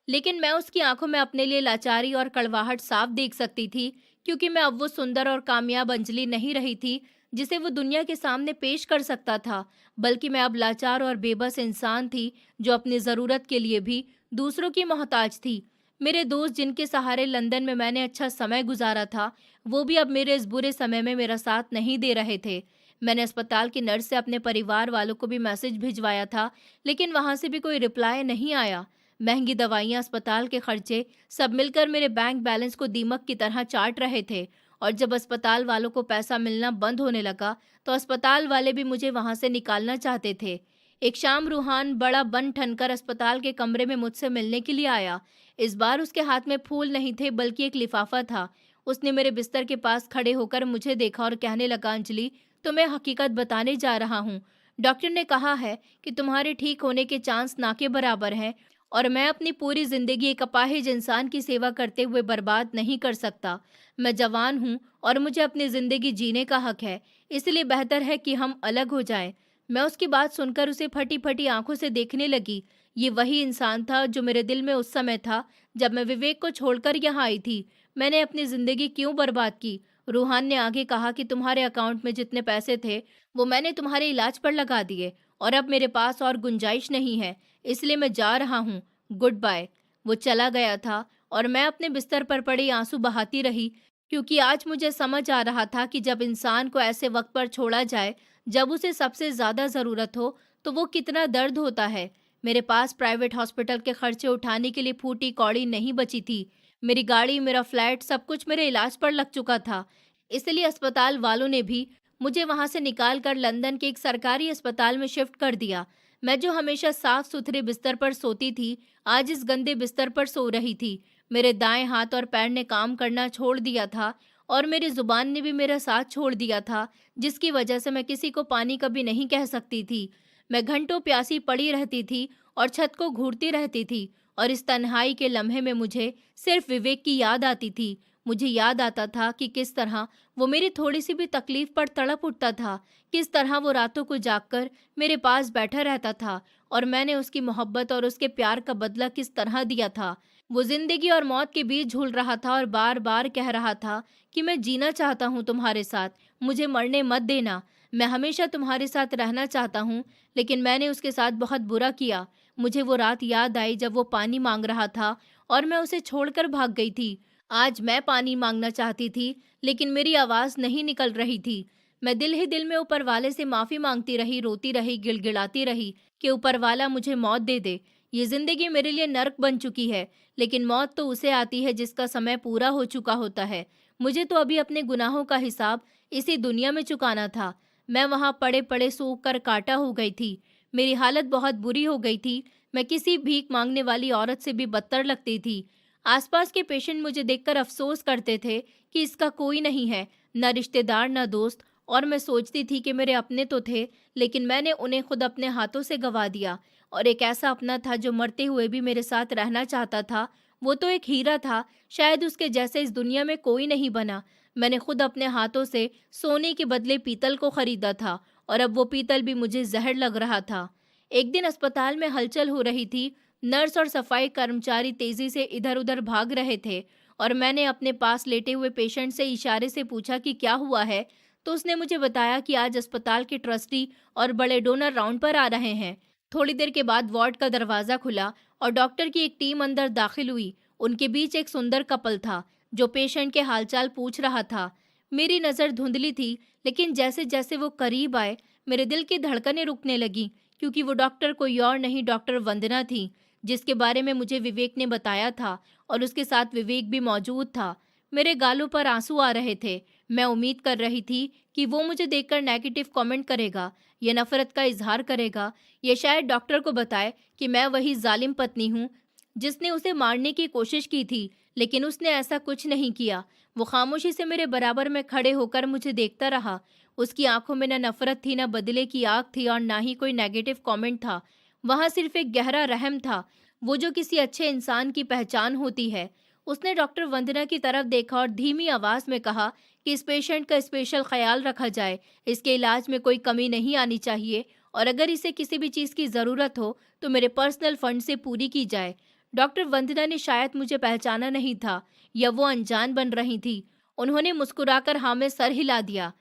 S1: लेकिन मैं उसकी आंखों में अपने लिए लाचारी और कड़वाहट साफ देख सकती थी, क्योंकि मैं अब वो सुंदर और कामयाब अंजलि नहीं रही थी जिसे वो दुनिया के सामने पेश कर सकता था, बल्कि मैं अब लाचार और बेबस इंसान थी जो अपनी ज़रूरत के लिए भी दूसरों की मोहताज थी। मेरे दोस्त जिनके सहारे लंदन में मैंने अच्छा समय गुजारा था, वो भी अब मेरे इस बुरे समय में मेरा साथ नहीं दे रहे थे। मैंने अस्पताल की नर्स से अपने परिवार वालों को भी मैसेज भिजवाया था, लेकिन वहां से भी कोई रिप्लाई नहीं आया। महंगी दवाइयाँ, अस्पताल के खर्चे, सब मिलकर मेरे बैंक बैलेंस को दीमक की तरह चाट रहे थे। और जब अस्पताल वालों को पैसा मिलना बंद होने लगा, तो अस्पताल वाले भी मुझे वहां से निकालना चाहते थे। एक शाम रूहान बड़ा बन ठनकर अस्पताल के कमरे में मुझसे मिलने के लिए आया। इस बार उसके हाथ में फूल नहीं थे, बल्कि एक लिफाफा था। उसने मेरे बिस्तर के पास खड़े होकर मुझे देखा और कहने लगा, अंजलि, तो मैं हकीकत बताने जा रहा हूँ। डॉक्टर ने कहा है कि तुम्हारे ठीक होने के चांस ना के बराबर हैं, और मैं अपनी पूरी जिंदगी एक अपाहिज इंसान की सेवा करते हुए बर्बाद नहीं कर सकता। मैं जवान हूँ और मुझे अपनी जिंदगी जीने का हक है, इसलिए बेहतर है कि हम अलग हो जाएं। मैं उसकी बात सुनकर उसे फटी फटी आंखों से देखने लगी। ये वही इंसान था जो मेरे दिल में उस समय था जब मैं विवेक को छोड़कर यहाँ आई थी। मैंने अपनी जिंदगी क्यों बर्बाद की? रूहान ने आगे कहा कि तुम्हारे अकाउंट में जितने पैसे थे वो मैंने तुम्हारे इलाज पर लगा दिए, और अब मेरे पास और गुंजाइश नहीं है, इसलिए मैं जा रहा हूँ। Goodbye. वो चला गया था और मैं अपने बिस्तर पर पड़ी आंसू बहाती रही, क्योंकि आज मुझे समझ आ रहा था कि जब इंसान को ऐसे वक्त पर छोड़ा जाए जब उसे सबसे ज़्यादा ज़रूरत हो, तो वो कितना दर्द होता है। मेरे पास प्राइवेट हॉस्पिटल के खर्चे उठाने के लिए फूटी कौड़ी नहीं बची थी। मेरी गाड़ी, मेरा फ्लैट, सब कुछ मेरे इलाज पर लग चुका था। इसलिए अस्पताल वालों ने भी मुझे वहां से निकाल कर लंदन के एक सरकारी अस्पताल में शिफ्ट कर दिया। मैं जो हमेशा साफ सुथरे बिस्तर पर सोती थी, आज इस गंदे बिस्तर पर सो रही थी। मेरे दाएं हाथ और पैर ने काम करना छोड़ दिया था, और मेरी जुबान ने भी मेरा साथ छोड़ दिया था, जिसकी वजह से मैं किसी को पानी कभी नहीं कह सकती थी। मैं घंटों प्यासी पड़ी रहती थी और छत को घूरती रहती थी, और इस तन्हाई के लम्हे में मुझे सिर्फ विवेक की याद आती थी। मुझे याद आता था कि किस तरह वो मेरी थोड़ी सी भी तकलीफ पर तड़प उठता था, किस तरह वो रातों को जागकर मेरे पास बैठा रहता था, और मैंने उसकी मोहब्बत और उसके प्यार का बदला किस तरह दिया था। वो जिंदगी और मौत के बीच झूल रहा था और बार बार कह रहा था कि मैं जीना चाहता हूँ तुम्हारे साथ, मुझे मरने मत देना, मैं हमेशा तुम्हारे साथ रहना चाहता हूँ। लेकिन मैंने उसके साथ बहुत बुरा किया। मुझे वो रात याद आई जब वो पानी मांग रहा था और मैं उसे छोड़कर भाग गई थी। आज मैं पानी मांगना चाहती थी, लेकिन मेरी आवाज़ नहीं निकल रही थी। मैं दिल ही दिल में ऊपर वाले से माफ़ी मांगती रही, रोती रही, गिड़गिड़ाती रही कि ऊपर वाला मुझे मौत दे दे। ये ज़िंदगी मेरे लिए नर्क बन चुकी है, लेकिन मौत तो उसे आती है जिसका समय पूरा हो चुका होता है। मुझे तो अभी अपने गुनाहों का हिसाब इसी दुनिया में चुकाना था। मैं वहाँ पड़े पड़े सूख कर काटा हो गई थी। मेरी हालत बहुत बुरी हो गई थी। मैं किसी भीख मांगने वाली औरत से भी बदतर लगती थी। आसपास के पेशेंट मुझे देखकर अफसोस करते थे कि इसका कोई नहीं है, न रिश्तेदार न दोस्त, और मैं सोचती थी कि मेरे अपने तो थे, लेकिन मैंने उन्हें खुद अपने हाथों से गंवा दिया। और एक ऐसा अपना था जो मरते हुए भी मेरे साथ रहना चाहता था। वो तो एक हीरा था, शायद उसके जैसे इस दुनिया में कोई नहीं बना। मैंने खुद अपने हाथों से सोने के बदले पीतल को खरीदा था, और अब वो पीतल भी मुझे जहर लग रहा था। एक दिन अस्पताल में हलचल हो रही थी। नर्स और सफाई कर्मचारी तेजी से इधर उधर भाग रहे थे, और मैंने अपने पास लेटे हुए पेशेंट से इशारे से पूछा कि क्या हुआ है, तो उसने मुझे बताया कि आज अस्पताल के ट्रस्टी और बड़े डोनर राउंड पर आ रहे हैं। थोड़ी देर के बाद वार्ड का दरवाज़ा खुला और डॉक्टर की एक टीम अंदर दाखिल हुई। उनके बीच एक सुंदर कपल था जो पेशेंट के हालचाल पूछ रहा था। मेरी नज़र धुंधली थी, लेकिन जैसे जैसे वो करीब आए मेरे दिल की धड़कनें रुकने लगीं, क्योंकि वो डॉक्टर कोई और नहीं, डॉक्टर वंदना थी, जिसके बारे में मुझे विवेक ने बताया था और उसके साथ विवेक भी मौजूद था। मेरे गालों पर आंसू आ रहे थे। मैं उम्मीद कर रही थी कि वो मुझे देखकर नेगेटिव कमेंट करेगा, या नफरत का इजहार करेगा, या शायद डॉक्टर को बताए कि मैं वही जालिम पत्नी हूँ जिसने उसे मारने की कोशिश की थी, लेकिन उसने ऐसा कुछ नहीं किया। वो खामोशी से मेरे बराबर में खड़े होकर मुझे देखता रहा। उसकी आंखों में न नफरत थी, न बदले की आग थी, और ना ही कोई नेगेटिव कमेंट था। वहाँ सिर्फ एक गहरा रहम था, वो जो किसी अच्छे इंसान की पहचान होती है। उसने डॉक्टर वंदना की तरफ देखा और धीमी आवाज में कहा कि इस पेशेंट का स्पेशल ख्याल रखा जाए, इसके इलाज में कोई कमी नहीं आनी चाहिए, और अगर इसे किसी भी चीज़ की ज़रूरत हो तो मेरे पर्सनल फंड से पूरी की जाए। डॉक्टर वंदना ने शायद मुझे पहचाना नहीं था, या वो अनजान बन रही थी। उन्होंने मुस्कुराकर हाँ में सर हिला दिया।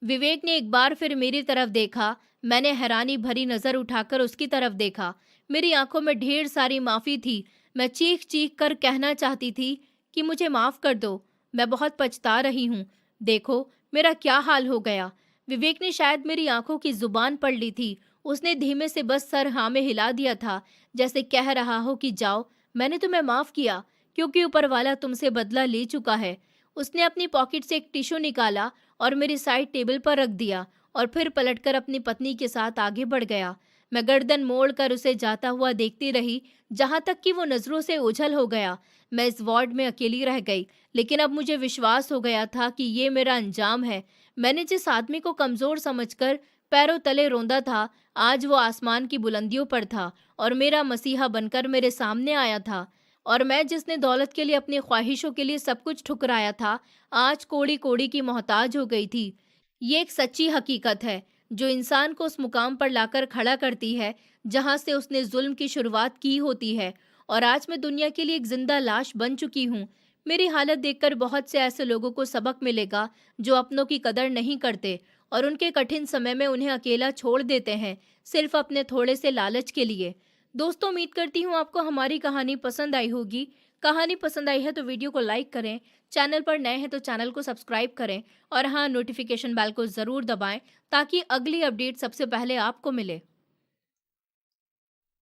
S1: विवेक ने एक बार फिर मेरी तरफ देखा। मैंने हैरानी भरी नज़र उठाकर उसकी तरफ देखा। मेरी आंखों में ढेर सारी माफ़ी थी। मैं चीख चीख कर कहना चाहती थी कि मुझे माफ़ कर दो, मैं बहुत पछता रही हूँ। देखो मेरा क्या हाल हो गया। विवेक ने शायद मेरी आंखों की जुबान पढ़ ली थी। उसने धीमे से बस सर हाँ में हिला दिया था, जैसे कह रहा हो कि जाओ, मैंने तुम्हें माफ़ किया, क्योंकि ऊपर वाला तुमसे बदला ले चुका है। उसने अपनी पॉकेट से एक टिश्यू निकाला और मेरी साइड टेबल पर रख दिया, और फिर पलटकर अपनी पत्नी के साथ आगे बढ़ गया। मैं गर्दन मोड़कर उसे जाता हुआ देखती रही, जहां तक कि वो नज़रों से ओझल हो गया। मैं इस वार्ड में अकेली रह गई, लेकिन अब मुझे विश्वास हो गया था कि ये मेरा अंजाम है। मैंने जिस आदमी को कमज़ोर समझकर पैरों तले रोंदा था, आज वो आसमान की बुलंदियों पर था और मेरा मसीहा बनकर मेरे सामने आया था। और मैं जिसने दौलत के लिए, अपनी ख्वाहिशों के लिए सब कुछ ठुकराया था, आज कोड़ी कोड़ी की मोहताज हो गई थी। ये एक सच्ची हकीकत है जो इंसान को उस मुकाम पर लाकर खड़ा करती है जहां से उसने जुल्म की शुरुआत की होती है। और आज मैं दुनिया के लिए एक जिंदा लाश बन चुकी हूँ। मेरी हालत देखकर बहुत से ऐसे लोगों को सबक मिलेगा जो अपनों की कदर नहीं करते और उनके कठिन समय में उन्हें अकेला छोड़ देते हैं, सिर्फ अपने थोड़े से लालच के लिए। दोस्तों, उम्मीद करती हूँ आपको हमारी कहानी पसंद आई होगी। कहानी पसंद आई है तो वीडियो को लाइक करें, चैनल पर नए हैं तो चैनल को सब्सक्राइब करें, और हाँ, नोटिफिकेशन बेल को ज़रूर दबाएं ताकि अगली अपडेट सबसे पहले आपको मिले।